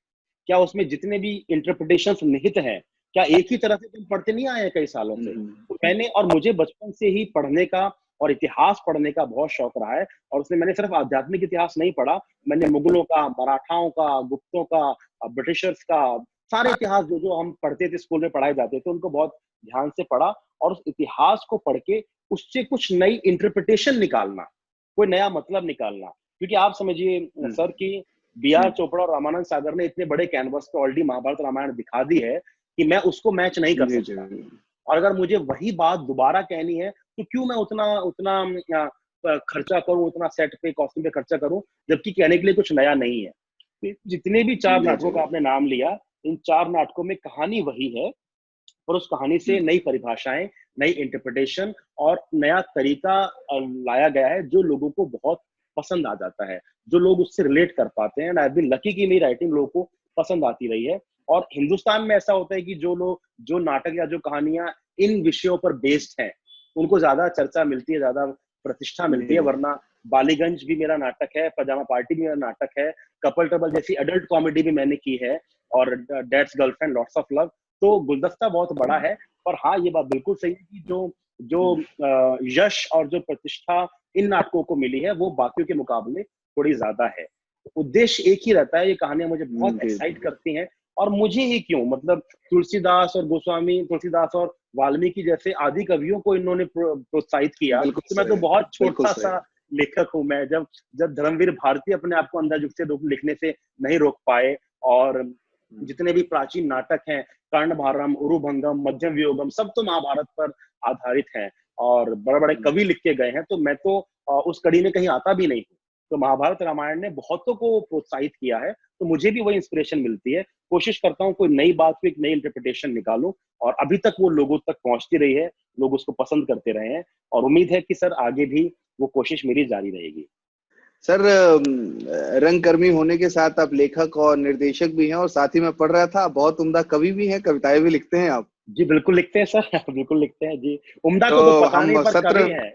Speaker 3: क्या उसमें जितने भी इंटरप्रिटेशंस निहित हैं, क्या एक ही तरह से तुम पढ़ते नहीं आए हैं कई सालों से। तो मैंने, और मुझे बचपन से ही पढ़ने का और इतिहास पढ़ने का बहुत शौक रहा है, और उसमें मैंने सिर्फ आध्यात्मिक इतिहास नहीं पढ़ा, मैंने मुगलों का, मराठाओं का, गुप्तों का, ब्रिटिशर्स का, सारे इतिहास जो हम पढ़ते थे, स्कूल में पढ़ाए जाते थे, उनको बहुत ध्यान से पढ़ा। और उस इतिहास को पढ़ के उससे कुछ नई इंटरप्रिटेशन निकालना, कोई नया मतलब निकालना। क्योंकि आप समझिए सर कि B.R. चोपड़ा और रामानंद सागर ने इतने बड़े कैनवस पे ऑलरेडी महाभारत रामायण दिखा दी है कि मैं उसको मैच नहीं कर सकता। और अगर मुझे वही बात दोबारा कहनी है, तो क्यों मैं उतना खर्चा करूं, उतना सेट पे, कॉस्ट्यूम पे खर्चा करूं, जबकि कहने के लिए कुछ नया नहीं है। जितने भी 4 नाटकों का आपने नाम लिया, इन 4 नाटकों में कहानी वही है, और उस कहानी से नई परिभाषाएं, नई इंटरप्रिटेशन और नया तरीका लाया गया है, जो लोगों को बहुत पसंद आ जाता है, जो लोग उससे रिलेट कर पाते हैं। एंड आई बीन लकी कि मेरी राइटिंग लोगों को पसंद आती रही है। और हिंदुस्तान में ऐसा होता है कि जो नाटक या जो कहानियां इन विषयों पर बेस्ड हैं, उनको ज्यादा चर्चा मिलती है, ज्यादा प्रतिष्ठा मिलती है। वरना बालीगंज भी मेरा नाटक है, पजामा पार्टी भी मेरा नाटक है, कपल ट्रबल जैसी एडल्ट कॉमेडी भी मैंने की है, और dad's girlfriend lots of love, तो गुलदस्ता बहुत बड़ा है। पर हाँ, ये बात बिल्कुल सही है कि जो जो यश और जो प्रतिष्ठा इन नाटकों को मिली है वो बाकियों के मुकाबले थोड़ी ज्यादा है। उद्देश्य एक ही रहता है, ये कहानियां मुझे बहुत एक्साइट करती हैं। और मुझे ही क्यों, मतलब तुलसीदास और गोस्वामी तुलसीदास और वाल्मीकि जैसे आदि कवियों को इन्होंने प्रोत्साहित किया, तो मैं तो बहुत छोटा सा लेखक हूँ। मैं जब जब धर्मवीर भारती अपने आप को अंधाजुक से लिखने से नहीं रोक पाए, और जितने भी प्राचीन नाटक हैं, कर्णभारम, उरुभंगम, मध्यम वियोगम, सब तो महाभारत पर आधारित हैं और बड़े बड़े कवि लिख के गए हैं, तो मैं तो उस कड़ी में कहीं आता भी नहीं हूँ। तो महाभारत रामायण ने बहुतों को प्रोत्साहित किया है, तो मुझे भी वही इंस्पिरेशन मिलती है। कोशिश करता हूँ कोई नई बात को एक नई इंटरप्रिटेशन निकालूं, और अभी तक वो लोगों तक पहुंचती रही है, लोग उसको पसंद करते रहे हैं, और उम्मीद है कि सर आगे भी वो कोशिश मेरी जारी रहेगी।
Speaker 2: सर, रंगकर्मी होने के साथ आप लेखक और निर्देशक भी हैं, और साथ ही मैं पढ़ रहा था बहुत उम्दा कवि भी हैं, कविताएं भी लिखते हैं आप।
Speaker 3: जी बिल्कुल लिखते हैं सर, बिल्कुल लिखते हैं जी। उम्दा को तो पता नहीं, पर कवि हैं।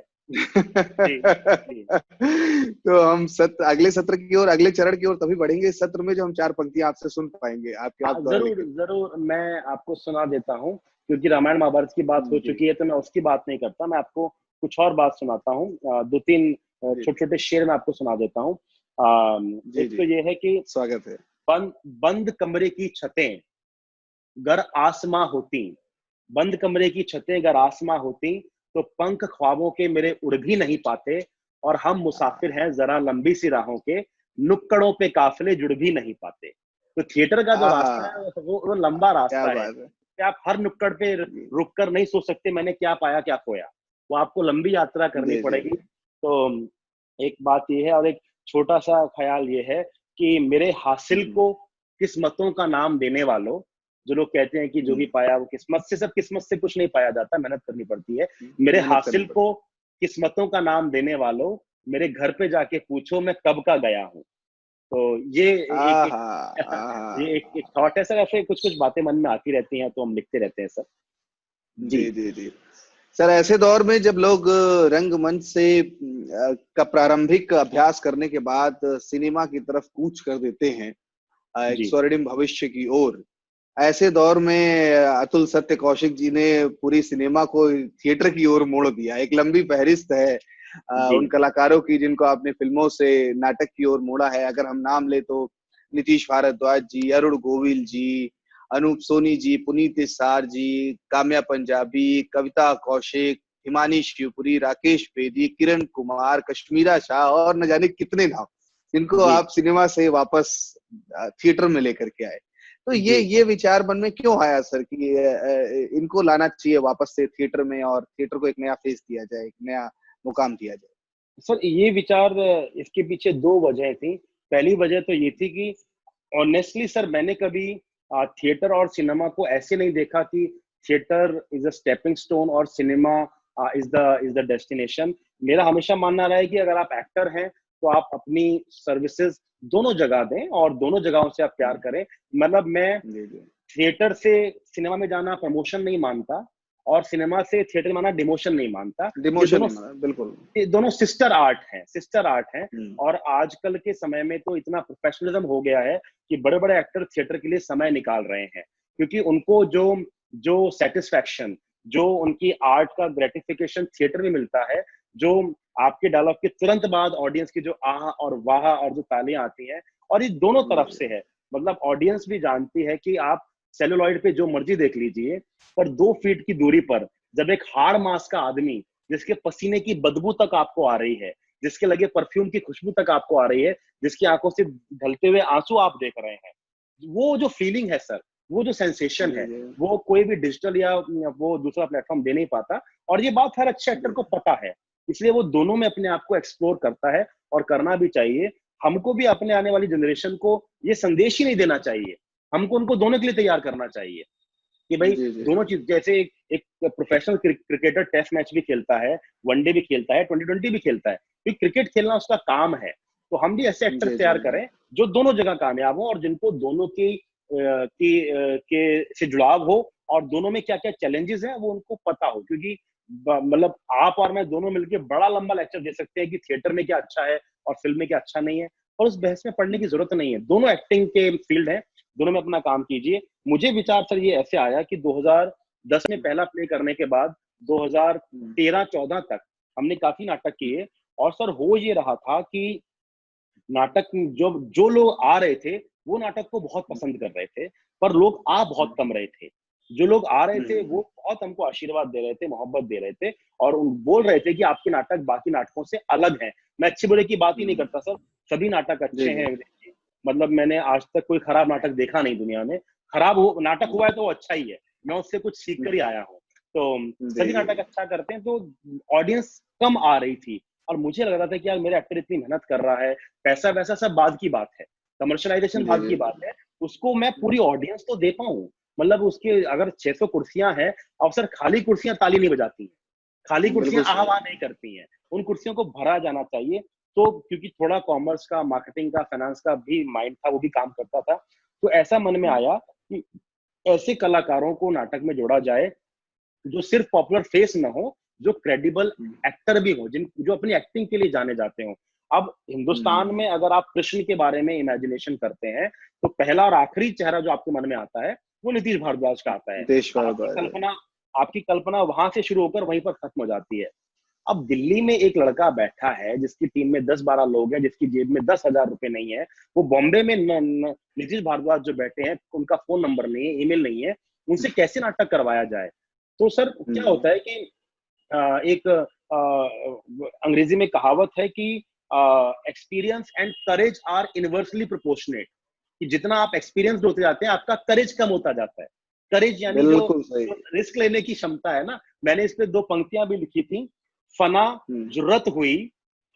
Speaker 2: तो हम अगले सत्र की ओर, अगले चरण की ओर तभी बढ़ेंगे इस सत्र में, जो हम 4 पंक्तियां आपसे सुन पाएंगे।
Speaker 3: जरूर जरूर, मैं आपको सुना देता हूँ, क्योंकि रामायण महाभारत की बात हो चुकी है, तो मैं उसकी बात नहीं करता, मैं आपको कुछ और बात सुनाता हूँ। 2-3 छोटे छोटे शेर मैं आपको सुना देता हूँ। एक तो ये है कि
Speaker 2: स्वागत है।
Speaker 3: बंद कमरे की छतें गर आसमां होती, बंद कमरे की छतें गर आसमां होती, तो पंख ख्वाबों के मेरे उड़ भी नहीं पाते, और हम मुसाफिर हैं जरा लंबी सी राहों के, नुक्कड़ों पे काफिले जुड़ भी नहीं पाते। तो थिएटर का जो रास्ता है वो लंबा रास्ता है कि आप हर नुक्कड़ पे रुक कर नहीं सोच सकते मैंने क्या पाया क्या खोया, वो आपको लंबी यात्रा करनी पड़ेगी। तो एक बात ये है, और एक छोटा सा ख्याल ये है कि मेरे हासिल को किस्मतों का नाम देने वालों, जो लोग कहते हैं कि जो भी पाया वो किस्मत से, सब किस्मत से कुछ नहीं पाया जाता, मेहनत करनी पड़ती है। मेरे हासिल को किस्मतों का नाम देने वालों, मेरे घर पे जाके पूछो मैं कब का गया हूँ। तो ये एक थॉट है सर, ऐसे कुछ कुछ बातें मन में आती रहती हैं, तो हम लिखते रहते हैं सर।
Speaker 2: जी सर, ऐसे दौर में जब लोग रंगमंच से का प्रारंभिक अभ्यास करने के बाद सिनेमा की तरफ कूच कर देते हैं, एक स्वर्णिम भविष्य की ओर, ऐसे दौर में अतुल सत्य कौशिक जी ने पूरी सिनेमा को थिएटर की ओर मोड़ दिया। एक लंबी फहरिस्त है उन कलाकारों की जिनको आपने फिल्मों से नाटक की ओर मोड़ा है। अगर हम नाम ले तो नीतीश भारद्वाज जी, अरुण गोविल जी, अनूप सोनी जी, पुनीत इस्सार जी, काम्या पंजाबी, कविता कौशिक, हिमानी शिवपुरी, राकेश बेदी, किरण कुमार, कश्मीरा शाह, और न जाने कितने नाम जिनको आप सिनेमा से वापस थिएटर में लेकर के आए। तो ये विचार मन में क्यों आया सर कि इनको लाना चाहिए वापस से थिएटर में, और थिएटर को एक नया फेस दिया जाए, एक नया मुकाम दिया जाए?
Speaker 3: सर ये विचार, इसके पीछे 2 वजह थी। पहली वजह तो ये थी कि ऑनेस्टली सर, मैंने कभी थिएटर और सिनेमा को ऐसे नहीं देखा कि theatre is a stepping stone और सिनेमा इज द डेस्टिनेशन। मेरा हमेशा मानना रहा है कि अगर आप एक्टर हैं तो आप अपनी सर्विसेज दोनों जगह दें और दोनों जगहों से आप प्यार करें। मतलब मैं थिएटर से सिनेमा में जाना प्रमोशन नहीं मानता, और सिनेमा से थिएटर में आना डिमोशन नहीं मानता।
Speaker 2: बिल्कुल,
Speaker 3: ये दोनों सिस्टर आर्ट हैं। और आजकल के समय में तो इतना प्रोफेशनलिज्म हो गया है कि बड़े बड़े एक्टर थिएटर के लिए समय निकाल रहे हैं, क्योंकि उनको जो सेटिस्फैक्शन, जो उनकी आर्ट का ग्रेटिफिकेशन थिएटर में मिलता है, जो आपके डायलॉग के तुरंत बाद ऑडियंस की जो आह और वाह और जो तालियां आती हैं, और ये दोनों तरफ से है। मतलब ऑडियंस भी जानती है कि आप सेलुलॉइड पे जो मर्जी देख लीजिए, पर 2 फीट की दूरी पर जब एक हार्ड मास का आदमी, जिसके पसीने की बदबू तक आपको आ रही है, जिसके लगे परफ्यूम की खुशबू तक आपको आ रही है, जिसकी आंखों से ढलते हुए आंसू आप देख रहे हैं, वो जो फीलिंग है सर, वो जो सेंसेशन है, वो कोई भी डिजिटल या वो दूसरा प्लेटफॉर्म दे नहीं पाता। और ये बात हर अच्छे एक्टर को पता है, इसलिए वो दोनों में अपने आप को एक्सप्लोर करता है, और करना भी चाहिए। हमको भी अपने आने वाली जनरेशन को ये संदेश ही नहीं देना चाहिए, हमको उनको दोनों के लिए तैयार करना चाहिए कि भाई दोनों चीज, जैसे एक प्रोफेशनल क्रिकेटर टेस्ट मैच भी खेलता है, वनडे भी खेलता है, 2020 भी खेलता है, तो क्रिकेट खेलना उसका काम है। तो हम भी ऐसे एक्टर तैयार करें जो दोनों जगह कामयाब हो, और जिनको दोनों के से जुड़ाव हो, और दोनों में क्या क्या चैलेंजेस हैं वो उनको पता हो। क्योंकि मतलब आप और मैं दोनों मिलकर बड़ा लंबा लेक्चर दे सकते हैं कि थिएटर में क्या अच्छा है और फिल्म में क्या अच्छा नहीं है, और उस बहस में पढ़ने की जरूरत नहीं है। दोनों एक्टिंग के फील्ड है, दोनों में अपना काम कीजिए। मुझे विचार सर ये ऐसे आया कि 2010 में पहला प्ले करने के बाद 2013-14 तक हमने काफी नाटक किए, और सर हो ये रहा था कि नाटक जो जो लोग आ रहे थे वो नाटक को बहुत पसंद कर रहे थे, पर लोग आ बहुत कम रहे थे। जो लोग आ रहे थे वो बहुत हमको आशीर्वाद दे रहे थे, मोहब्बत दे रहे थे, और बोल रहे थे कि आपके नाटक बाकी नाटकों से अलग हैं। मैं अच्छे बुरे की बात ही नहीं करता सर, सभी नाटक अच्छे हैं। मतलब मैंने आज तक कोई खराब नाटक देखा नहीं दुनिया में। खराब नाटक हुआ है तो वो अच्छा ही है, मैं उससे कुछ सीख कर ही आया हूँ। तो सभी नाटक अच्छा करते हैं, तो ऑडियंस कम आ रही थी, और मुझे लग रहा था कि यार मेरा एक्टर इतनी मेहनत कर रहा है, पैसा वैसा सब बाद की बात है, कमर्शियलाइजेशन बाद की बात है, उसको मैं पूरी ऑडियंस तो दे पाऊं। मतलब उसके अगर 600 कुर्सियां हैं, अब सर खाली कुर्सियां ताली नहीं बजाती हैं, खाली कुर्सियां आह्वान नहीं करती हैं, उन कुर्सियों को भरा जाना चाहिए। तो क्योंकि थोड़ा कॉमर्स का, मार्केटिंग का, फाइनेंस का भी माइंड था, वो भी काम करता था, तो ऐसा मन में आया कि ऐसे कलाकारों को नाटक में जोड़ा जाए जो सिर्फ पॉपुलर फेस ना हो, जो क्रेडिबल एक्टर भी हो, जो अपनी एक्टिंग के लिए जाने जाते हो। अब हिंदुस्तान में अगर आप कृष्ण के बारे में इमेजिनेशन करते हैं, तो पहला और आखिरी चेहरा जो आपके मन में आता है वो नीतीश भारद्वाज का आता है। आपकी कल्पना वहां से शुरू होकर वहीं पर खत्म हो जाती है। अब दिल्ली में एक लड़का बैठा है जिसकी टीम में 10-12 लोग हैं, जिसकी जेब में 10,000 रुपए नहीं है, वो बॉम्बे में नीतीश भारद्वाज जो बैठे हैं, उनका फोन नंबर नहीं है, ईमेल नहीं है, उनसे कैसे नाटक करवाया जाए? तो सर क्या होता है कि एक अंग्रेजी में कहावत है कि experience and courage are inversely proportionate, कि जितना आप एक्सपीरियंस होते जाते हैं आपका करेज कम होता जाता है। करेज यानी जो रिस्क लेने की क्षमता है ना। मैंने इस पे 2 पंक्तियां भी लिखी थी। फना जरूरत हुई,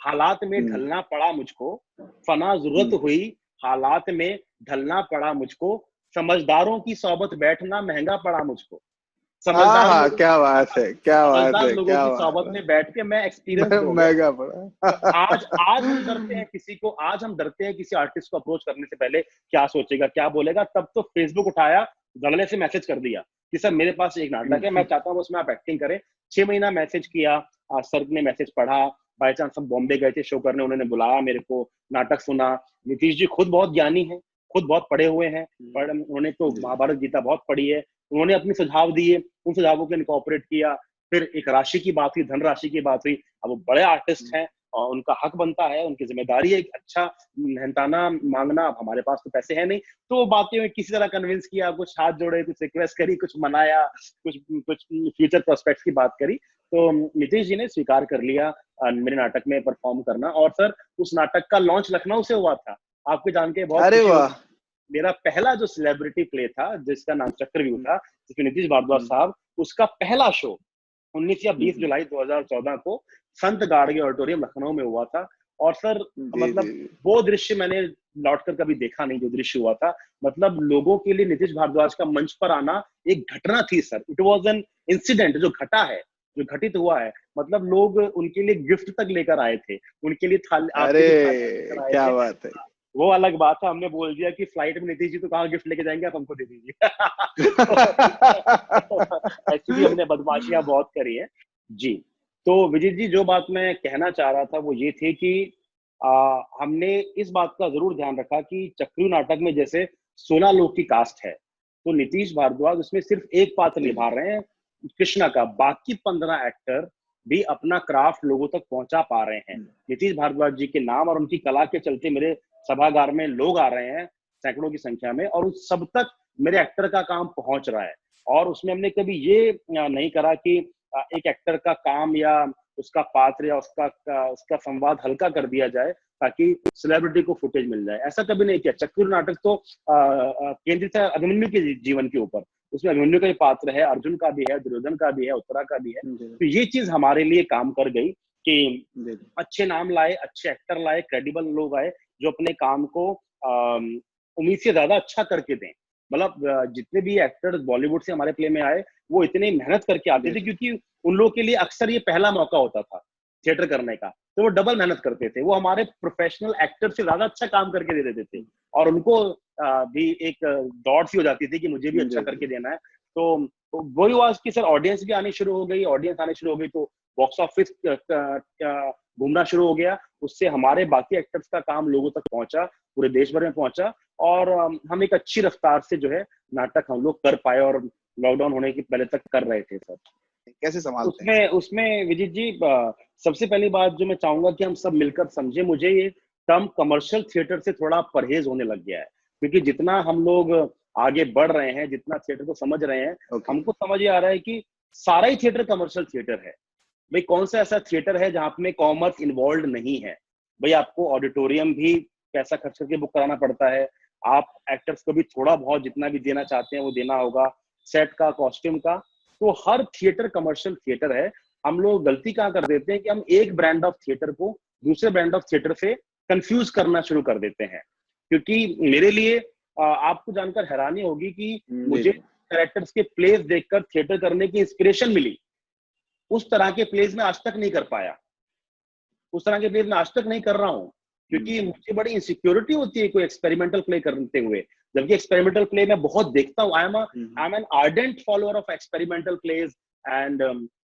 Speaker 3: हालात में ढलना पड़ा मुझको, फना जरूरत हुई, हालात में ढलना पड़ा मुझको, समझदारों की सोबत बैठना महंगा पड़ा मुझको।
Speaker 2: समझदार क्या बात है, क्या बात है,
Speaker 3: लोगों की सोबत में बैठ के मैं एक्सपीरियंस
Speaker 2: महंगा पड़ा।
Speaker 3: आज हम डरते हैं किसी को, आज हम डरते हैं किसी आर्टिस्ट को अप्रोच करने से पहले, क्या सोचेगा, क्या बोलेगा। तब तो फेसबुक उठाया, धड़ल्ले से मैसेज कर दिया कि सर मेरे पास एक नाटक है, मैं चाहता हूँ उसमें आप एक्टिंग करें। 6 महीना मैसेज किया, सर ने मैसेज पढ़ा, बाई चांस हम बॉम्बे गए थे शो करने, उन्होंने बुलाया मेरे को, नाटक सुना। नीतीश जी खुद बहुत ज्ञानी हैं, खुद बहुत पढ़े हुए हैं, पर उन्होंने तो महाभारत गीता बहुत पढ़ी है, उन्होंने अपने सुझाव दिए, उन सुझावों को इनकॉर्पोरेट किया। फिर एक राशि की बात हुई, धनराशि की बात हुई। अब वो बड़े आर्टिस्ट हैं और उनका हक बनता है, उनकी जिम्मेदारी है अच्छा मेहनताना मांगना। अब हमारे पास तो पैसे है नहीं, तो वो बातें में किसी तरह कन्विंस किया, कुछ हाथ जोड़े, कुछ रिक्वेस्ट करी, कुछ मनाया, कुछ फ्यूचर प्रोस्पेक्ट्स की बात करी। तो नीतीश जी ने स्वीकार कर लिया मेरे नाटक में परफॉर्म करना। और सर उस नाटक का लॉन्च लखनऊ से हुआ था, आपको जान के बहुत
Speaker 2: अरे वाह।
Speaker 3: मेरा पहला जो सेलिब्रिटी प्ले था जिसका नाम चक्रव्यूह था, जिसमें नीतीश भारद्वाज साहब, उसका पहला शो 19 या 20 जुलाई 2014 को संत गाड़गे ऑडिटोरियम लखनऊ में हुआ था। और सर मतलब वो दृश्य मैंने लौटकर कभी देखा नहीं, जो दृश्य हुआ था। मतलब लोगों के लिए नीतीश भारद्वाज का मंच पर आना एक घटना थी sir, it was an incident, जो घटा है, जो घटित हुआ है। मतलब लोग उनके लिए गिफ्ट तक लेकर आए थे, उनके लिए थाली।
Speaker 2: अरे क्या बात है,
Speaker 3: वो अलग बात है, हमने बोल दिया कि फ्लाइट में नीतीश जी तो कहाँ गिफ्ट लेके जाएंगे, आप हमको दे दीजिए। एक्चुअली हमने बदमाशियां बहुत करी है जी। तो विजित जी, जो बात मैं कहना चाह रहा था वो ये थी कि हमने इस बात का जरूर ध्यान रखा कि चक्रव्यूह नाटक में जैसे 16 लोग की कास्ट है, तो नीतीश भारद्वाज उसमें सिर्फ एक पात्र निभा रहे हैं, कृष्णा का। बाकी 15 एक्टर भी अपना क्राफ्ट लोगों तक पहुंचा पा रहे हैं। नीतीश भारद्वाज जी के नाम और उनकी कला के चलते मेरे सभागार में लोग आ रहे हैं सैकड़ों की संख्या में, और उस सब तक मेरे एक्टर का काम पहुंच रहा है। और उसमें हमने कभी ये नहीं करा कि एक एक्टर का काम या उसका पात्र या उसका संवाद हल्का कर दिया जाए ताकि सेलिब्रिटी को फुटेज मिल जाए, ऐसा कभी नहीं किया। चक्रव्यूह नाटक तो केंद्रित है अभिमन्यु के जीवन के ऊपर, उसमें अभिमन्यु का भी पात्र है, अर्जुन का भी है, दुर्योधन का भी है, उत्तरा का भी है। तो ये चीज हमारे लिए काम कर गई कि अच्छे नाम लाए, अच्छे एक्टर लाए, क्रेडिबल लोग आए जो अपने काम को उम्मीद से ज्यादा अच्छा करके दें। मतलब जितने भी एक्टर्स बॉलीवुड से हमारे प्ले में आए, वो इतने मेहनत करके आते थे, क्योंकि उन लोगों के लिए अक्सर ये पहला मौका होता था थिएटर करने का, तो वो डबल मेहनत करते थे। वो हमारे प्रोफेशनल एक्टर से ज्यादा अच्छा काम करके दे देते थे, और उनको भी एक दौड़ सी हो जाती थी कि मुझे भी अच्छा करके देना है। तो वही हुआ कि सर ऑडियंस भी आनी शुरू हो गई, ऑडियंस आनी शुरू हो गई, तो बॉक्स ऑफिस घूमना शुरू हो गया, उससे हमारे बाकी एक्टर्स का काम लोगों तक पहुंचा, पूरे देश भर में पहुंचा, और हम एक अच्छी रफ्तार से जो है नाटक हम लोग कर पाए, और लॉकडाउन होने के पहले तक कर रहे थे सब।
Speaker 2: कैसे संभालते हैं?
Speaker 3: उसमें विजीत जी, सबसे पहली बात जो मैं चाहूंगा कि हम सब मिलकर समझे, मुझे ये टर्म कमर्शियल थिएटर से थोड़ा परहेज होने लग गया है, क्योंकि जितना हम लोग आगे बढ़ रहे हैं, जितना थिएटर को समझ रहे हैं, हमको समझ ये आ रहा है कि सारा ही थिएटर कमर्शियल थिएटर है। भाई कौन सा ऐसा थिएटर है जहां में कॉमर्स इन्वॉल्व नहीं है? भाई आपको ऑडिटोरियम भी पैसा खर्च करके बुक कराना पड़ता है, आप एक्टर्स को भी थोड़ा बहुत जितना भी देना चाहते हैं वो देना होगा, सेट का, कॉस्ट्यूम का। तो हर थिएटर कमर्शियल थिएटर है। हम लोग गलती कहाँ कर देते हैं कि हम एक ब्रांड ऑफ थिएटर को दूसरे ब्रांड ऑफ थिएटर से कंफ्यूज करना शुरू कर देते हैं। क्योंकि मेरे लिए आपको जानकर हैरानी होगी कि मुझे कैरेक्टर्स के प्लेस देखकर थिएटर करने की इंस्पिरेशन मिली। उस तरह के प्लेस में आज तक नहीं कर पाया, उस तरह के प्लेस में आज तक नहीं कर रहा हूँ, क्योंकि मुझे बड़ी इनसिक्योरिटी होती है कोई एक्सपेरिमेंटल प्ले करते हुए। जबकि एक्सपेरिमेंटल प्ले मैं बहुत देखता हूँ, I am an ardent follower of experimental plays and